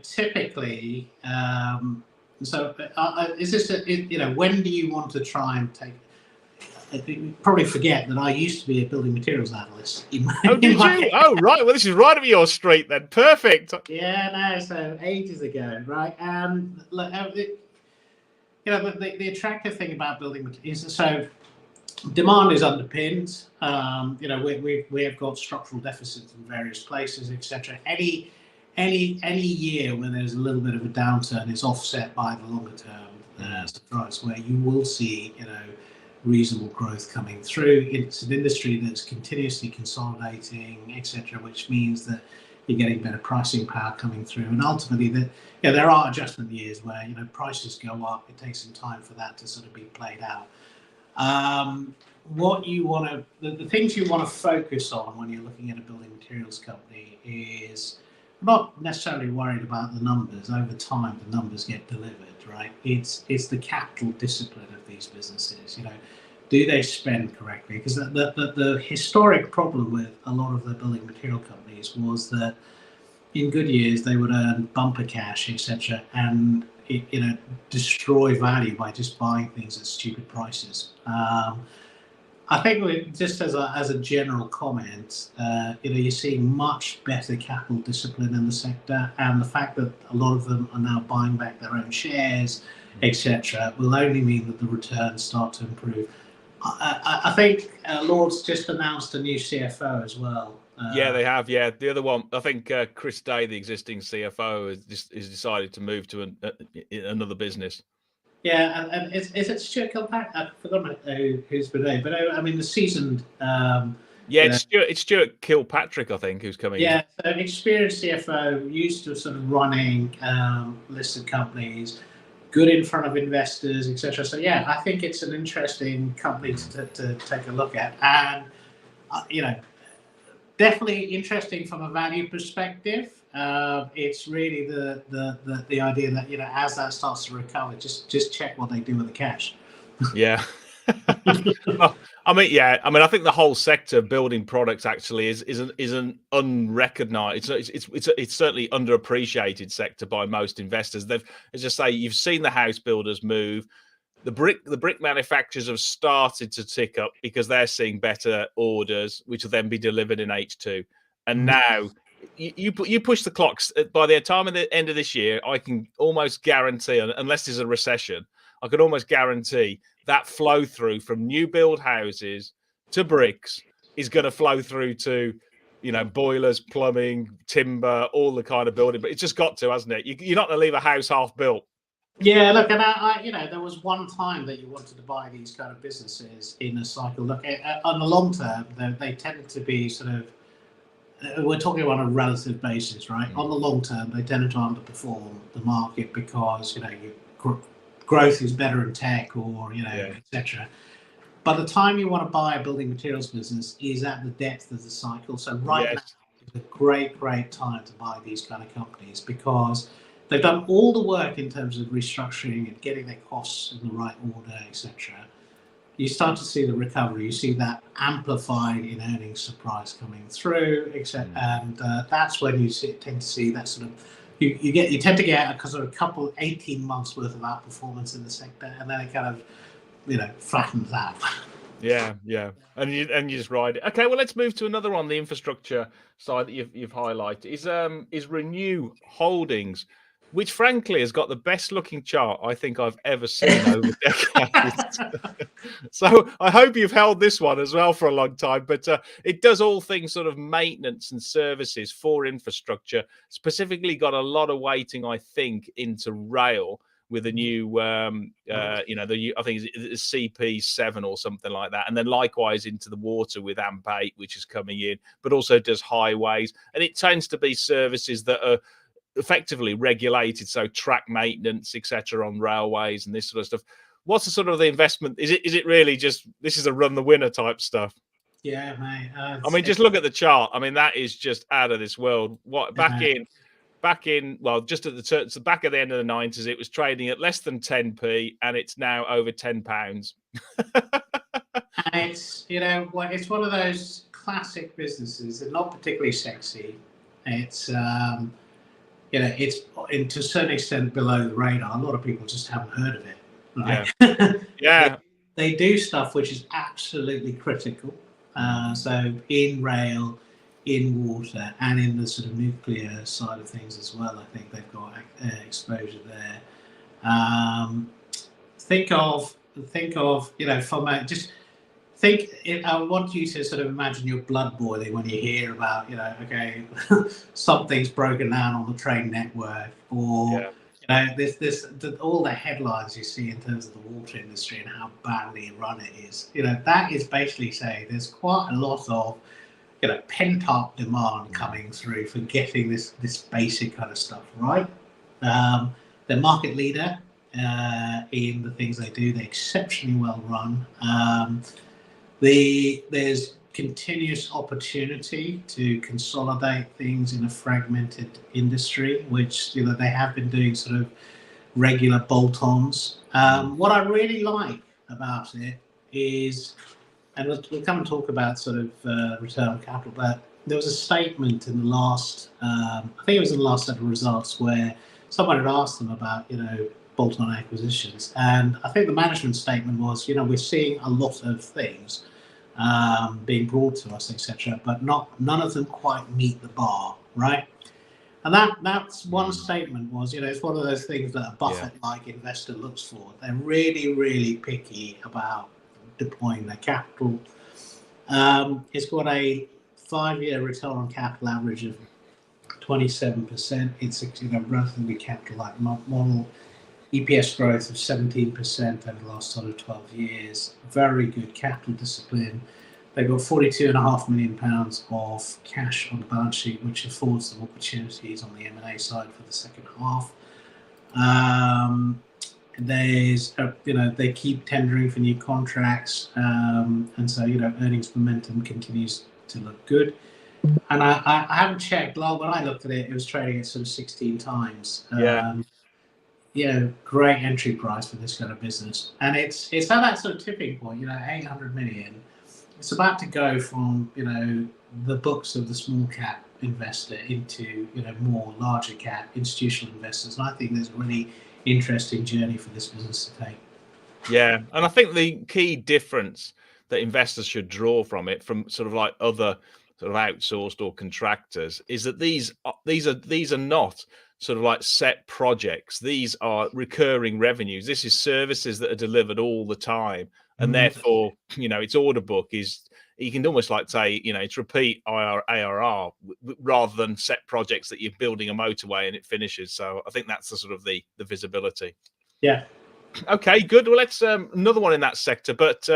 Typically, so is this when do you want to try and take? You probably forget that I used to be a building materials analyst. Oh, did you? Oh, right. Well, this is right up your street then. Perfect. Yeah, no, so ages ago, right? And look, the attractive thing about building materials is so demand is underpinned. We have got structural deficits in various places, etc. Any year when there's a little bit of a downturn is offset by the longer term surprise, where you will see reasonable growth coming through. It's an industry that's continuously consolidating, etc., which means that you're getting better pricing power coming through, and ultimately there are adjustment years where prices go up. It takes some time for that to sort of be played out. What you want to, the things you want to focus on when you're looking at a building materials company is not necessarily worried about the numbers. Over time, the numbers get delivered, right? It's the capital discipline of these businesses. Do they spend correctly? Because the historic problem with a lot of the building material companies was that in good years they would earn bumper cash, etc., and destroy value by just buying things at stupid prices. I think just as a general comment, you're seeing much better capital discipline in the sector, and the fact that a lot of them are now buying back their own shares, etc., will only mean that the returns start to improve. I think Lords just announced a new CFO as well. Yeah, they have. Yeah, the other one, I think Chris Day, the existing CFO, has decided to move to another business. Yeah, and is it Stuart Kilpatrick? I forgot who's been there, but I mean the seasoned. It's Stuart Kilpatrick, I think, who's coming. Yeah, so experienced CFO, used to sort of running listed companies, good in front of investors, etc. So yeah, I think it's an interesting company to take a look at, and definitely interesting from a value perspective. It's really the idea that as that starts to recover, just check what they do with the cash. Yeah. Well, I think the whole sector of building products actually is an unrecognised. It's certainly underappreciated sector by most investors. They've, as I say, you've seen the house builders move. The brick manufacturers have started to tick up because they're seeing better orders, which will then be delivered in H2. And now you push the clocks. By the time of the end of this year, I can almost guarantee, unless there's a recession, I can almost guarantee that flow through from new build houses to bricks is going to flow through to boilers, plumbing, timber, all the kind of building. But it's just got to, hasn't it? You're not going to leave a house half built. Yeah, look, and there was one time that you wanted to buy these kind of businesses in a cycle. Look, on the long term, they tend to be sort of, we're talking on a relative basis, right? On the long term, they tend to underperform the market because growth is better in tech, or etc. By the time you want to buy a building materials business is at the depth of the cycle. So right now is a great time to buy these kind of companies, because they've done all the work in terms of restructuring and getting their costs in the right order, etc. You start to see the recovery. You see that amplified in earnings surprise coming through, etc. And that's when you tend to see that sort of you tend to get a sort of couple 18 months worth of outperformance in the sector, and then it kind of flattens out. Yeah, and you just ride it. Okay, well, let's move to another one. The infrastructure side that you've highlighted is Renew Holdings, which frankly has got the best looking chart I think I've ever seen over decades. So I hope you've held this one as well for a long time. But it does all things sort of maintenance and services for infrastructure. Specifically, got a lot of weighting, I think, into rail, with a new, I think it's CP7 or something like that. And then likewise into the water with Mpac, which is coming in, but also does highways. And it tends to be services that are effectively regulated, so track maintenance, etc., on railways and this sort of stuff. What's the sort of the investment? Is it really just this is a run the winner type stuff? Yeah, mate. I mean, just look at the chart. I mean, that is just out of this world. What back in well, just at the back of the end of the 90s, it was trading at less than 10p, and it's now over £10. And it's it's one of those classic businesses. They're not particularly sexy. It's it's to a certain extent below the radar. A lot of people just haven't heard of it. Right? Yeah. They do stuff which is absolutely critical. So in rail, in water, and in the sort of nuclear side of things as well. I think they've got exposure there. Think of from a just think. I want you to sort of imagine your blood boiling when you hear about okay, something's broken down on the train network, or all the headlines you see in terms of the water industry and how badly run it is. That is basically saying there's quite a lot of pent up demand coming through for getting this basic kind of stuff right. They're market leader in the things they do. They're exceptionally well run. There's continuous opportunity to consolidate things in a fragmented industry, which they have been doing sort of regular bolt-ons. What I really like about it is, and we'll come and talk about sort of return on capital, but there was a statement in the last, I think it was in the last set of results, where someone had asked them about, bolt-on acquisitions. And I think the management statement was, we're seeing a lot of things being brought to us, etc., but none of them quite meet the bar, right? And that's one statement was, it's one of those things that a Buffett-like investor looks for. They're really, really picky about deploying their capital. It's got a 5-year return on capital average of 27%. It's a relatively capital-like model. EPS growth of 17% over the last sort of 12 years. Very good capital discipline. They've got £42.5 million of cash on the balance sheet, which affords them opportunities on the M&A side for the second half. They keep tendering for new contracts, and so earnings momentum continues to look good. And I haven't checked. When I looked at it, it was trading at sort of 16 times. Great entry price for this kind of business, and it's at that sort of tipping point. 800 million. It's about to go from the books of the small cap investor into more larger cap institutional investors, and I think there's a really interesting journey for this business to take. Yeah, and I think the key difference that investors should draw from it, from sort of like other sort of outsourced or contractors, is that these are not sort of like set projects. These are recurring revenues. This is services that are delivered all the time, and therefore its order book is, you can almost like say it's repeat ARR rather than set projects that you're building a motorway and it finishes. So I think that's the sort of the visibility. Yeah. Okay, good. Well, let's another one in that sector, but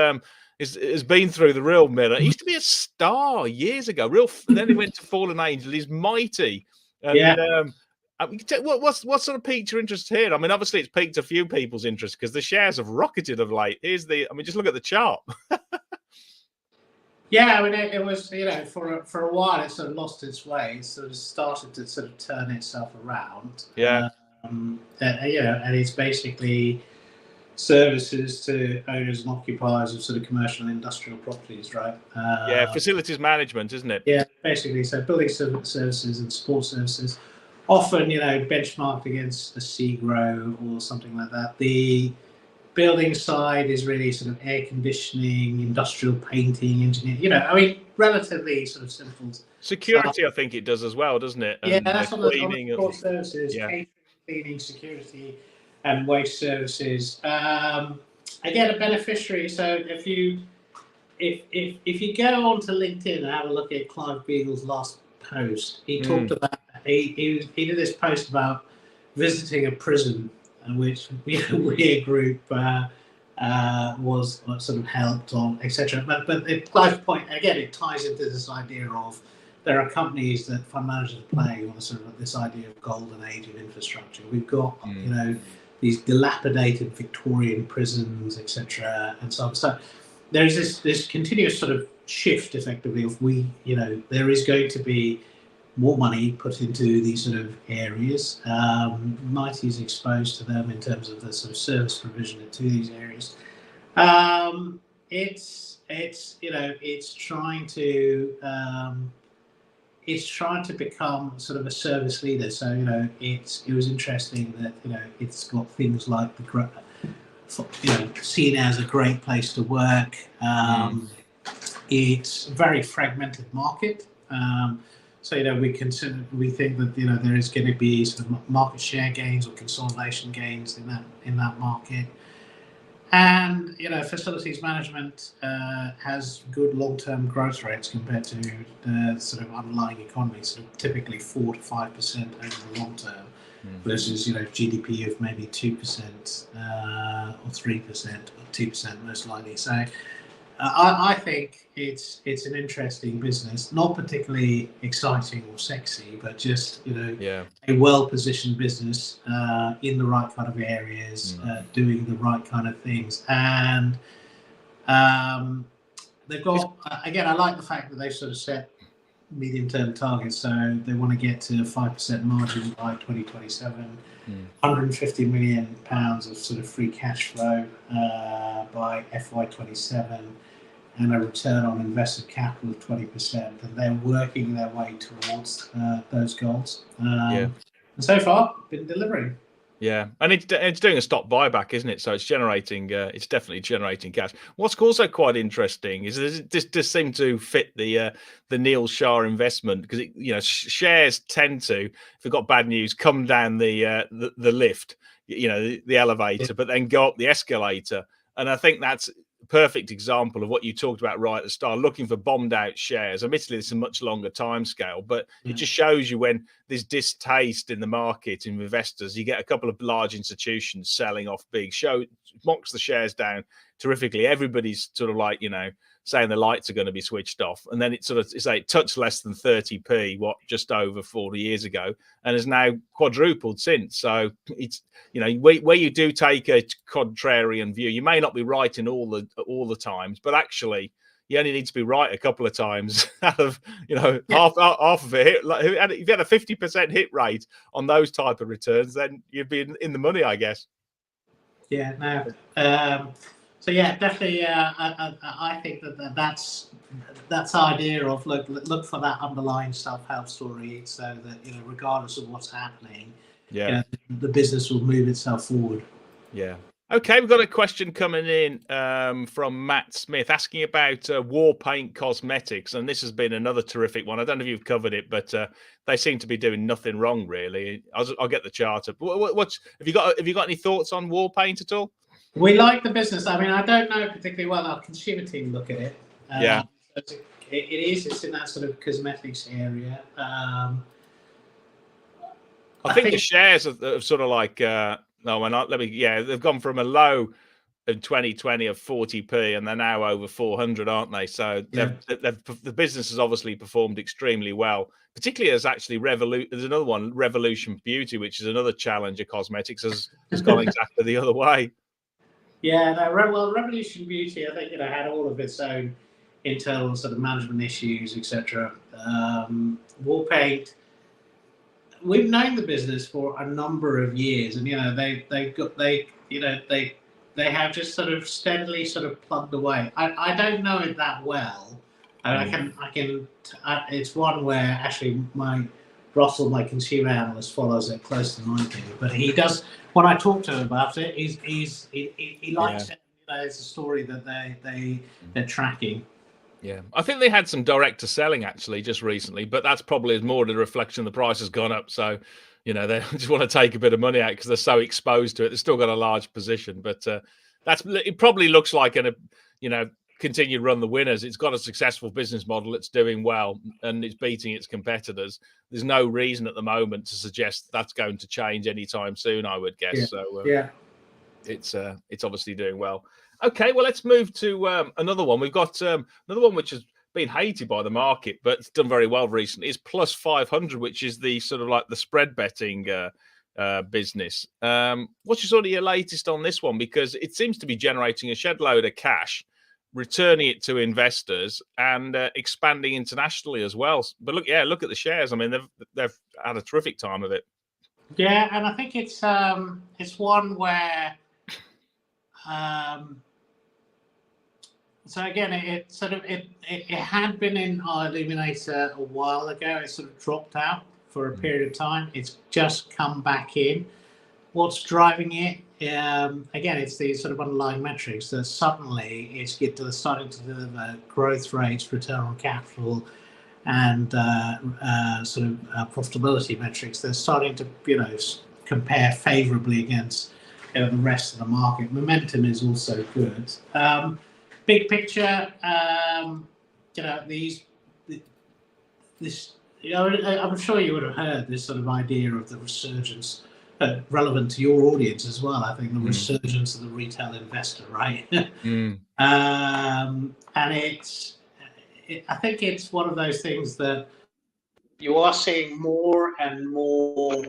has been through the real mill. It used to be a star years ago. Then it went to fallen angel. Is Mitie. And, what sort of piqued your interest here? I mean, obviously it's piqued a few people's interest because the shares have rocketed of late. Just look at the chart. Yeah, I mean, it was, for a while it sort of lost its way. It sort of started to sort of turn itself around. Yeah. And it's basically services to owners and occupiers of sort of commercial and industrial properties, right? Yeah, facilities management, isn't it? Yeah, basically. So building services and support services, often, benchmarked against a SEGRO or something like that. The building side is really sort of air conditioning, industrial painting, engineering, I mean, relatively sort of simple stuff. Security, I think it does as well, doesn't it? Yeah, And that's on the cleaning. support services, Yeah. catering, cleaning, security, and waste services. Again, a beneficiary. So if you go onto LinkedIn and have a look at Clive Beagle's last post, he talked about he did this post about visiting a prison, which we group was sort of helped on, etc. But Clive's point again, it ties into this idea of there are companies that fund managers play on sort of this idea of golden age of infrastructure. We've got these dilapidated Victorian prisons, etc., and so on. So there is this continuous sort of shift, effectively, of there is going to be more money put into these sort of areas. Mitie is exposed to them in terms of the sort of service provision to these areas. It's trying to become sort of a service leader. So it was interesting that it's got things like seen as a great place to work. It's a very fragmented market. So we think that there is going to be sort of market share gains or consolidation gains in that market. And facilities management has good long-term growth rates compared to the sort of underlying economy, so typically 4 to 5% over the long term, versus GDP of maybe 2% or 3% or 2% most likely. So I think it's an interesting business, not particularly exciting or sexy, but just a well-positioned business in the right kind of areas, doing the right kind of things, and they've got. Again, I like the fact that they've sort of set medium-term targets. So they want to get to a 5% margin by 2027. 150 million pounds of sort of free cash flow by FY27, and a return on invested capital of 20%. And they're working their way towards those goals. And so far, been delivering. Yeah, and it's doing a stock buyback, isn't it? So it's generating, it's definitely generating cash. What's also quite interesting is this does seem to fit the Neil Shah investment, because shares tend to, if they've got bad news, come down the lift, the elevator, but then go up the escalator. And I think that's a perfect example of what you talked about right at the start, looking for bombed out shares. Admittedly, it's a much longer time scale, but it just shows you when there's distaste in the market in investors, you get a couple of large institutions selling off big, knocks the shares down terrifically. Everybody's sort of like, saying the lights are going to be switched off. And then it touched less than 30p, just over 40 years ago, and has now quadrupled since. So it's, where you do take a contrarian view, you may not be right in all the times, but actually you only need to be right a couple of times out of, half of it. If you had a 50% hit rate on those type of returns, then you'd be in the money, I guess. Yeah, no. So yeah, definitely. I think that's the idea of look for that underlying self-help story, so that regardless of what's happening, the business will move itself forward. Yeah. Okay, we've got a question coming in from Matt Smith asking about Warpaint Cosmetics, and this has been another terrific one. I don't know if you've covered it, but they seem to be doing nothing wrong, really. I'll get the chart up. Have you got any thoughts on Warpaint at all? We like the business. I mean, I don't know particularly well. Our consumer team look at it. It's in that sort of cosmetics area. I think the shares are sort of like they've gone from a low in 2020 of 40p, and they're now over 400, aren't they? So the business has obviously performed extremely well, particularly as actually there's another one, Revolution Beauty, which is another challenger cosmetics, has gone exactly the other way. Yeah, no, Revolution Beauty, I think, had all of its own internal sort of management issues, etc. Warpaint, we've known the business for a number of years, and they have just sort of steadily sort of plugged away. I don't know it that well, and it's one where actually Russell, my consumer analyst, follows it closer than I do. But he does. When I talk to him about it, he likes it. It's a story that they're tracking. Yeah, I think they had some director selling actually just recently, but that's probably more the reflection the price has gone up. So, they just want to take a bit of money out because they're so exposed to it. They've still got a large position, but it probably looks like continue to run the winners. It's got a successful business model. It's doing well and it's beating its competitors. There's no reason at the moment to suggest that's going to change anytime soon, I would guess. Yeah. So it's obviously doing well. Okay, well, let's move to another one. We've got another one which has been hated by the market, but it's done very well recently. Is Plus 500, which is the sort of like the spread betting business. What's your latest on this one? Because it seems to be generating a shed load of cash, returning it to investors, and expanding internationally as well. But look at the shares. I mean, they've had a terrific time of it. Yeah, and I think it's one where. So again, it had been in our Illuminator a while ago. It sort of dropped out for a period of time. It's just come back in. What's driving it? Again, it's these sort of underlying metrics that suddenly it's starting to deliver growth rates, return on capital, and profitability metrics. They're starting to compare favourably against the rest of the market. Momentum is also good. Big picture, I'm sure you would have heard this sort of idea of the resurgence, relevant to your audience as well. I think the resurgence of the retail investor, right? And I think it's one of those things that you are seeing more and more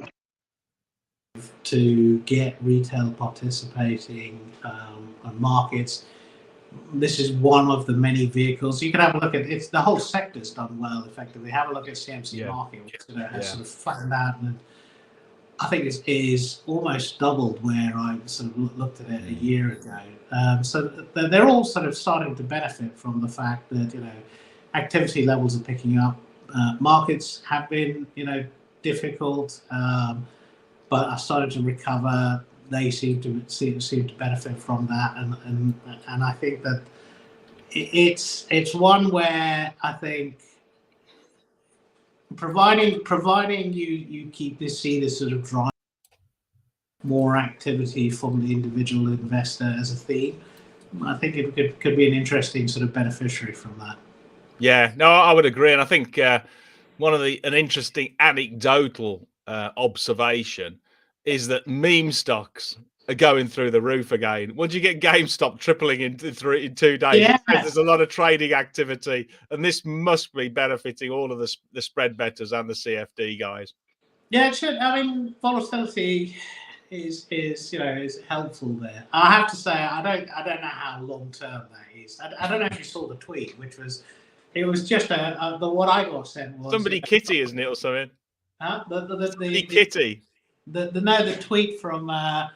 to get retail participating on markets. This is one of the many vehicles. You can have a look at it. The whole sector's done well, effectively. Have a look at CMC market, which has sort of flattened out, and I think it is almost doubled where I sort of looked at it a year ago. So they're all sort of starting to benefit from the fact that activity levels are picking up. Markets have been difficult, but are starting to recover. They seem to benefit from that, and I think that it's one where I think providing you see this sort of drive more activity from the individual investor as a theme, I think it could be an interesting sort of beneficiary from that. Yeah, no, I would agree, and I think an interesting anecdotal observation is that meme stocks are going through the roof again. Once you get GameStop tripling in 2 days, there's a lot of trading activity, and this must be benefiting all of the spread bettors and the CFD guys. Yeah, it should. I mean, volatility is helpful there. I have to say, I don't know how long term that is. I don't know if you saw the tweet, which was, it was just what I got sent was somebody Kitty, isn't it, or something? Huh? The Kitty. The tweet from I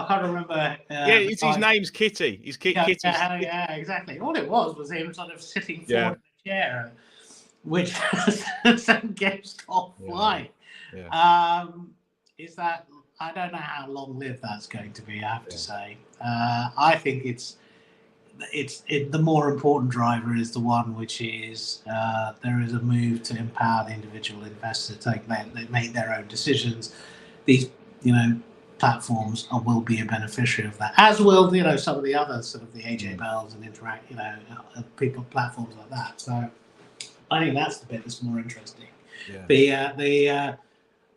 can't remember. His name's Kitty. He's Kitty. Yeah, exactly. All it was him sort of sitting forward in a chair, which gets offline. Is that, I don't know how long lived that's going to be. I have to say, I think it's the more important driver is the one which is there is a move to empower the individual investor to make their own decisions. These platforms will be a beneficiary of that, as will some of the other sort of the AJ Bells and Interact people platforms like that. So I think that's the bit that's more interesting. The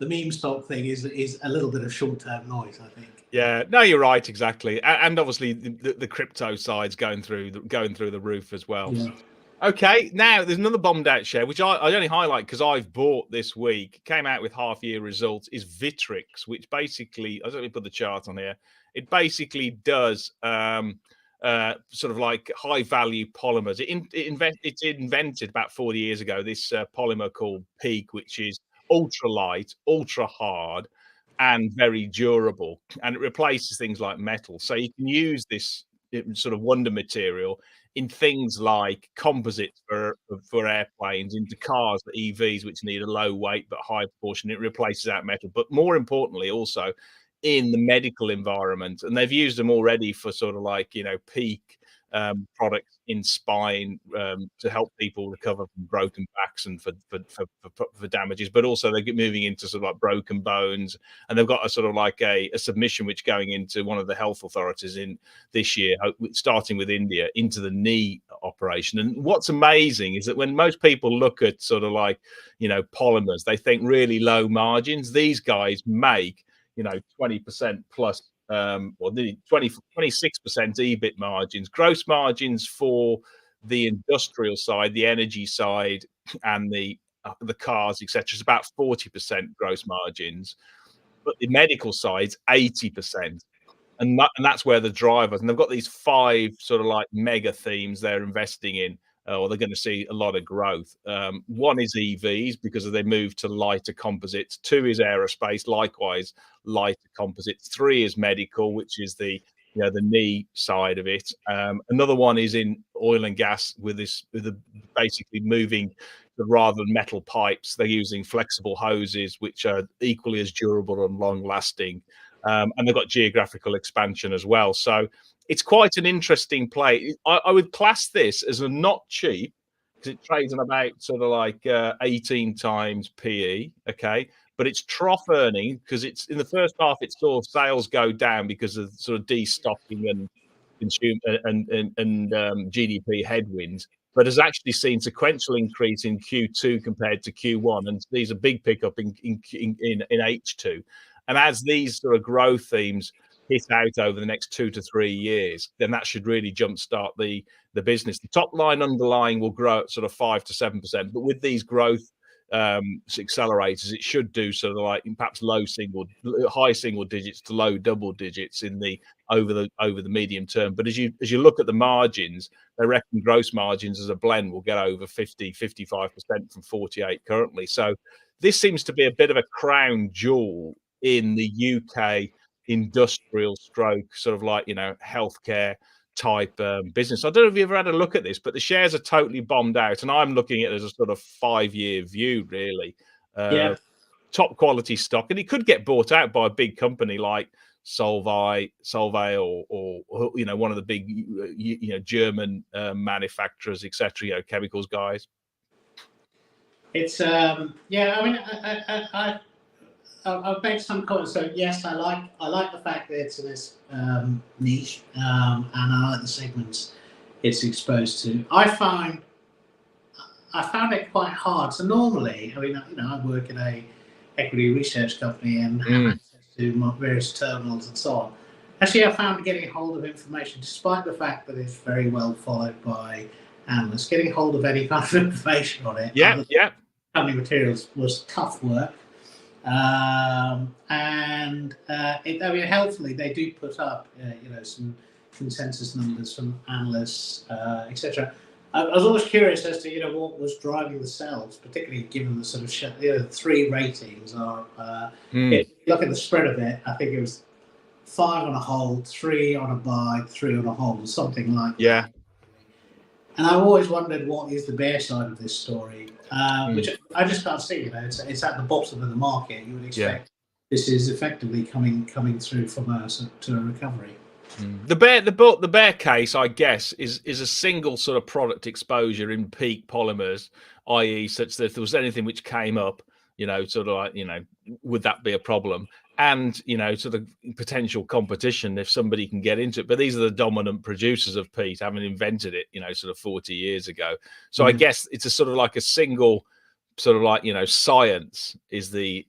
meme stock thing is a little bit of short-term noise, I think. Yeah, no, you're right, exactly, and obviously the crypto side's going through the roof as well. Yeah. Okay, now there's another bombed out share, which I only highlight because I've bought this week. Came out with half-year results. Is Victrex, which basically, I don't know if put the chart on here. It basically does sort of like high value polymers. It's invented about 40 years ago this polymer called PEEK, which is ultra light, ultra hard, and very durable, and it replaces things like metal. So you can use this sort of wonder material in things like composites for airplanes, into cars, for EVs, which need a low weight but high proportion. It replaces out metal, but more importantly, also in the medical environment. And they've used them already for sort of like, PEEK products in spine to help people recover from broken backs and for damages, but also they're moving into sort of like broken bones, and they've got a sort of like a submission which going into one of the health authorities in this year, starting with India, into the knee operation. And what's amazing is that when most people look at sort of like polymers, they think really low margins. These guys make 20% plus or the 26% EBIT margins, gross margins for the industrial side, the energy side, and the cars, etc. is about 40% gross margins, but the medical side's 80%. And that's where the drivers, and they've got these 5 sort of like mega themes they're investing in, or they're going to see a lot of growth. One is EVs because of their move to lighter composites. 2 is aerospace, likewise lighter composites. 3 is medical, which is the knee side of it. Another one is in oil and gas with basically moving rather than metal pipes. They're using flexible hoses, which are equally as durable and long lasting. And they've got geographical expansion as well. So it's quite an interesting play. I would class this as a not cheap, because it trades on about sort of like 18 times PE, okay? But it's trough earning, because it's in the first half, it saw sales go down because of sort of destocking and consumer and GDP headwinds, but has actually seen sequential increase in Q2 compared to Q1, and these are big pickup in H2. And as these sort of growth themes hit out over the next 2 to 3 years, then that should really jumpstart the business. The top line underlying will grow at sort of 5 to 7%, but with these growth accelerators, it should do sort of like perhaps high single digits to low double digits in the over the medium term. But as you look at the margins, they reckon gross margins as a blend will get over 55% from 48 currently. So this seems to be a bit of a crown jewel in the UK industrial stroke sort of like healthcare type business. I don't know if you've ever had a look at this, but the shares are totally bombed out, and I'm looking at it as a sort of 5-year view, really. Top quality stock, and it could get bought out by a big company like Solvay or one of the big German manufacturers, etc. Chemicals guys. It's I mean, I've made some comments. So yes, I like the fact that it's in this niche, and I like the segments it's exposed to. I found it quite hard. So normally, I mean, I work in a equity research company and have access to various terminals and so on. Actually, I found getting hold of information, despite the fact that it's very well followed by analysts, getting hold of any kind of information on it. Company materials was tough work. Helpfully they do put up, some consensus numbers from analysts, etc. I was always curious as to, what was driving the sales, particularly given the sort of 3 ratings are. If you look at the spread of it, I think it was 5 on a hold, 3 on a buy, 3 on a hold, something like that. And I've always wondered what is the bear side of this story, which I just can't see. It's at the bottom of the market. You would expect this is effectively coming through to a recovery. The bear case, I guess, is a single sort of product exposure in PEEK polymers, i.e., such that if there was anything which came up, sort of like, would that be a problem? And, sort of potential competition if somebody can get into it. But these are the dominant producers of peat, having invented it, sort of 40 years ago. So I guess it's a sort of like a single sort of like, science is the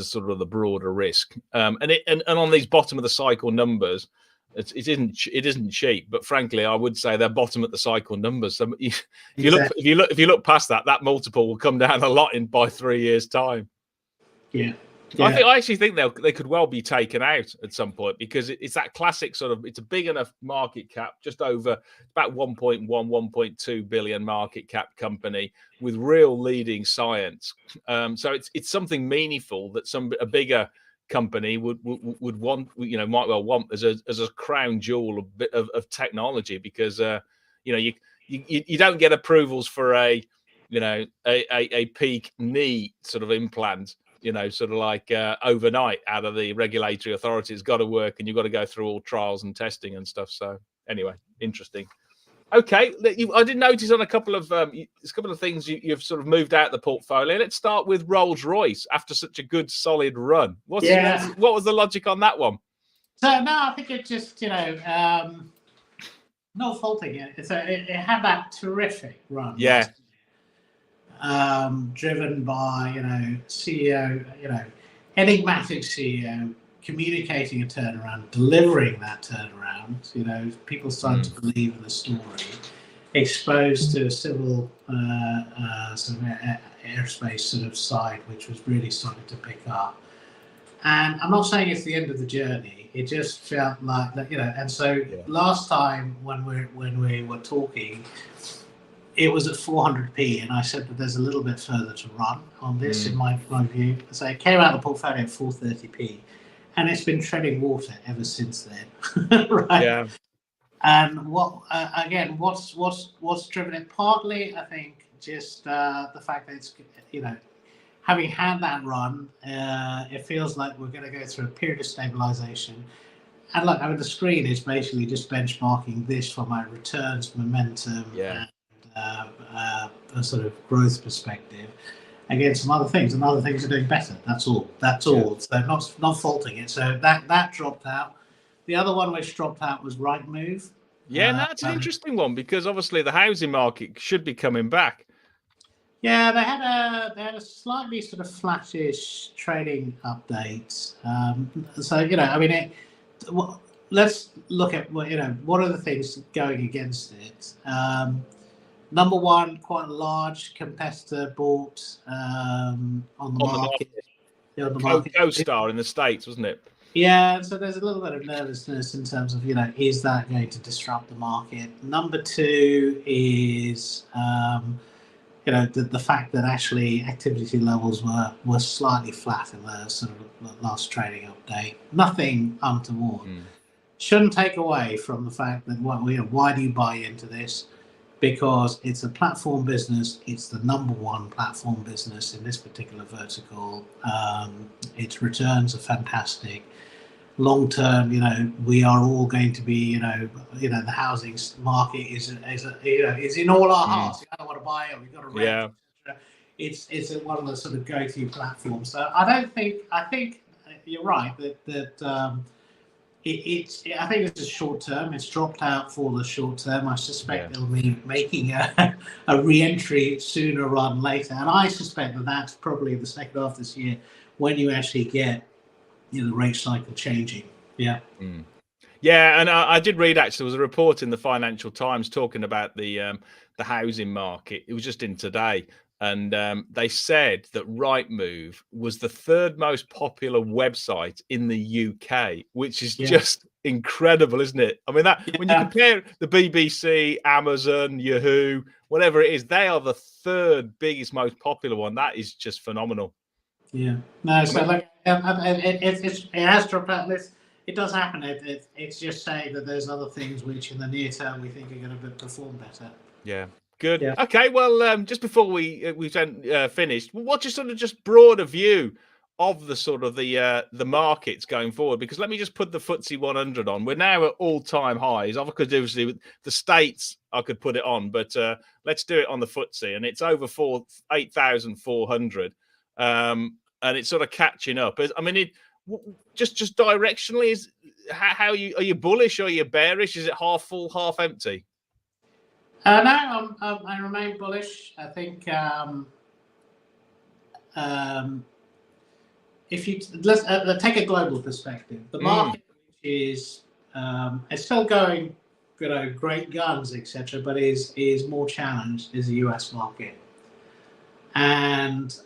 sort of the broader risk. And on these bottom of the cycle numbers, it isn't cheap, but frankly, I would say they're bottom at the cycle numbers. So if you look past that multiple will come down a lot by 3 years' time. Yeah. Yeah. I actually think they could well be taken out at some point, because it's that classic sort of, it's a big enough market cap, just over about 1.1, 1.2 billion market cap company with real leading science. So it's something meaningful that a bigger company would want, might well want as a crown jewel of technology, because you don't get approvals for a peak knee sort of implant, sort of like overnight out of the regulatory authority. It's got to work, and you've got to go through all trials and testing and stuff. So anyway, interesting. Okay, I did notice on a couple of things you've sort of moved out the portfolio. Let's start with Rolls-Royce after such a good solid run. What was the logic on that one? So no, I think it just no faulting it. It had that terrific run. Yeah. Driven by CEO, enigmatic CEO, communicating a turnaround, delivering that turnaround. People started to believe in the story. Exposed to a civil sort of airspace sort of side, which was really starting to pick up. And I'm not saying it's the end of the journey. It just felt like that, And so last time when we were talking, it was at 400p, and I said that there's a little bit further to run on this, in my view. So it came out of the portfolio at 430p, and it's been treading water ever since then, right? Yeah. And what's driven it? Partly, I think, just the fact that it's, having had that run, it feels like we're going to go through a period of stabilization. And look, the screen is basically just benchmarking this from a returns momentum. Yeah. A sort of growth perspective against some other things, and other things are doing better. That's all. So not faulting it. So that dropped out. The other one which dropped out was Rightmove. Yeah, that's an interesting one, because obviously the housing market should be coming back. Yeah, they had a slightly sort of flattish trading update. Let's look at what are the things going against it. Number one, quite a large competitor bought on the market. CoStar in the States, wasn't it? Yeah, so there's a little bit of nervousness in terms of, is that going to disrupt the market? Number two is, the fact that actually activity levels were slightly flat in the sort of last trading update. Nothing untoward. Shouldn't take away from the fact that why do you buy into this? Because it's a platform business. It's the number one platform business in this particular vertical. Its returns are fantastic. Long term, we are all going to be, the housing market is in all our hearts. You don't want to buy it, we've got to rent. Yeah. It's one of the sort of go-to platforms. So I think you're right that I think it's a short term. It's dropped out for the short term. I suspect it'll be making a re-entry sooner rather than later. And I suspect that that's probably the second half of this year when you actually get the rate cycle changing. Yeah. Yeah, and I did read, actually, there was a report in the Financial Times talking about the housing market. It was just in today. And they said that Rightmove was the third most popular website in the UK, which is just incredible, isn't it? I mean, when you compare the BBC, Amazon, Yahoo, whatever it is, they are the third biggest, most popular one. That is just phenomenal. Yeah. No, so it has dropped out. It does happen. It's just saying that there's other things which in the near term we think are going to perform better. Yeah. Good. Yeah. Okay. Well, just before we've finished, what's your sort of just broader view of the sort of the markets going forward? Because let me just put the FTSE 100 on. We're now at all-time highs. Obviously, with the States, I could put it on, but let's do it on the FTSE, and it's over 8,400, and it's sort of catching up. I mean, just directionally, are you bullish or are you bearish? Is it half full, half empty? No, I remain bullish. I think if you let's take a global perspective, the market is it's still going, great guns, etc., but is more challenged is the US market, and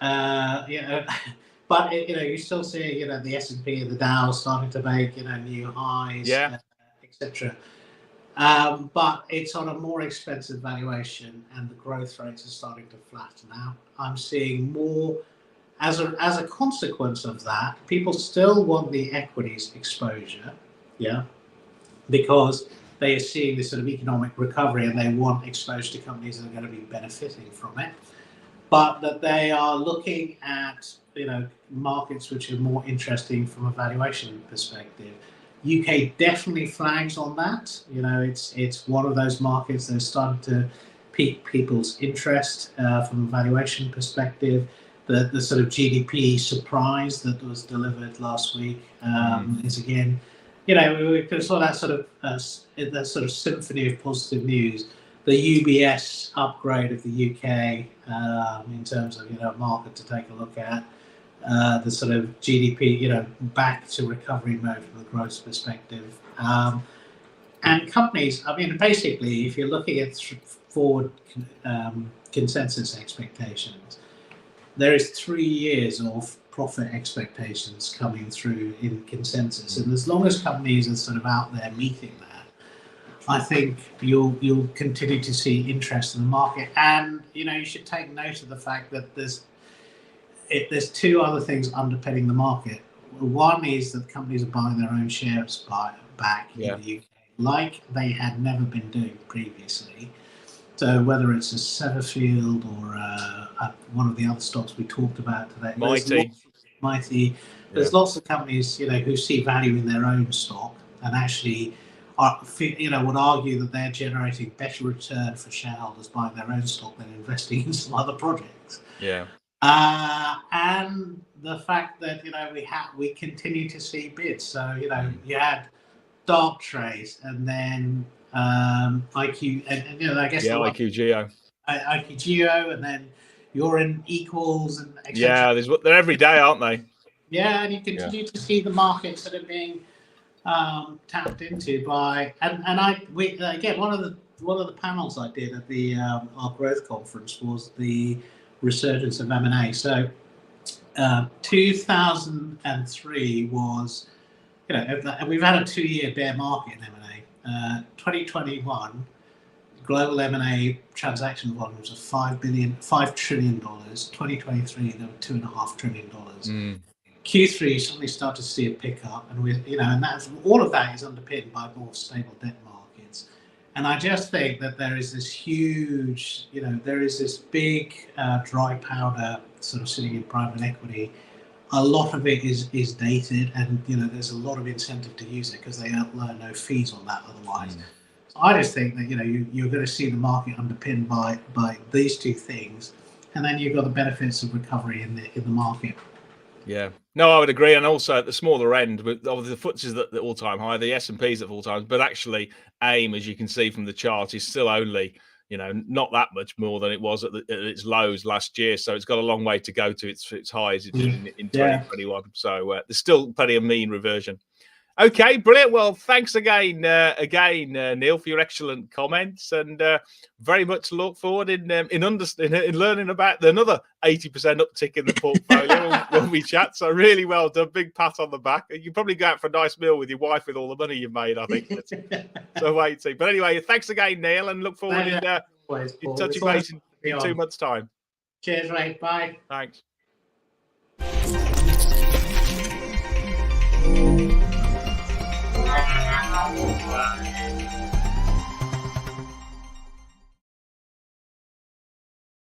but you still see the S&P and the Dow starting to make new highs, etc. But it's on a more expensive valuation, and the growth rates are starting to flatten out. I'm seeing more as a consequence of that. People still want the equities exposure, because they are seeing this sort of economic recovery, and they want exposure to companies that are going to be benefiting from it. But that they are looking at markets which are more interesting from a valuation perspective. UK definitely flags on that. It's one of those markets that is starting to pique people's interest from a valuation perspective. The sort of GDP surprise that was delivered last week is again, we saw that sort of symphony of positive news. The UBS upgrade of the UK in terms of market to take a look at. The sort of GDP, back to recovery mode from the growth perspective. And companies, basically, if you're looking at forward consensus expectations, there is 3 years of profit expectations coming through in consensus. And as long as companies are sort of out there meeting that, I think you'll continue to see interest in the market. And, you should take note of the fact that there's 2 other things underpinning the market. One is that companies are buying their own shares back in the UK, like they had never been doing previously. So whether it's a Severfield or one of the other stocks we talked about today, Mitie, there's lots of companies who see value in their own stock and actually would argue that they're generating better return for shareholders buying their own stock than investing in some other projects. And the fact that we continue to see bids. So you had Darktrace, and then IQ, and I guess IQ Geo, and then you're in Equals, and etc. They're every day, aren't they? And you continue to see the markets that are being tapped into by again, one of the panels I did at the our growth conference was the resurgence of M&A. So 2003 was, we've had a 2-year bear market in M&A. 2021 global M&A transaction volumes of $5 trillion. 2023 there were $2.5 trillion. Q3 you suddenly start to see a pickup, and and that's all of that is underpinned by more stable debt markets. And I just think that there is this huge, there is this big dry powder sort of sitting in private equity. A lot of it is dated, and there's a lot of incentive to use it because they earn no fees on that otherwise. So I just think that you're going to see the market underpinned by these 2 things, and then you've got the benefits of recovery in the market. Yeah, no, I would agree. And also at the smaller end, with the FTSE's at the all-time high, the S&P's at all-time, but actually AIM, as you can see from the chart, is still only, not that much more than it was at its lows last year. So it's got a long way to go to its highs in 2021. So there's still plenty of mean reversion. Okay, brilliant. Well, thanks again, Neil, for your excellent comments, and very much look forward in learning about another 80% uptick in the portfolio when we chat. So really well done. Big pat on the back. You probably go out for a nice meal with your wife with all the money you've made, I think. So wait, see. But anyway, thanks again, Neil, and look forward in touching base in 2 months' time. Cheers, mate. Bye. Thanks.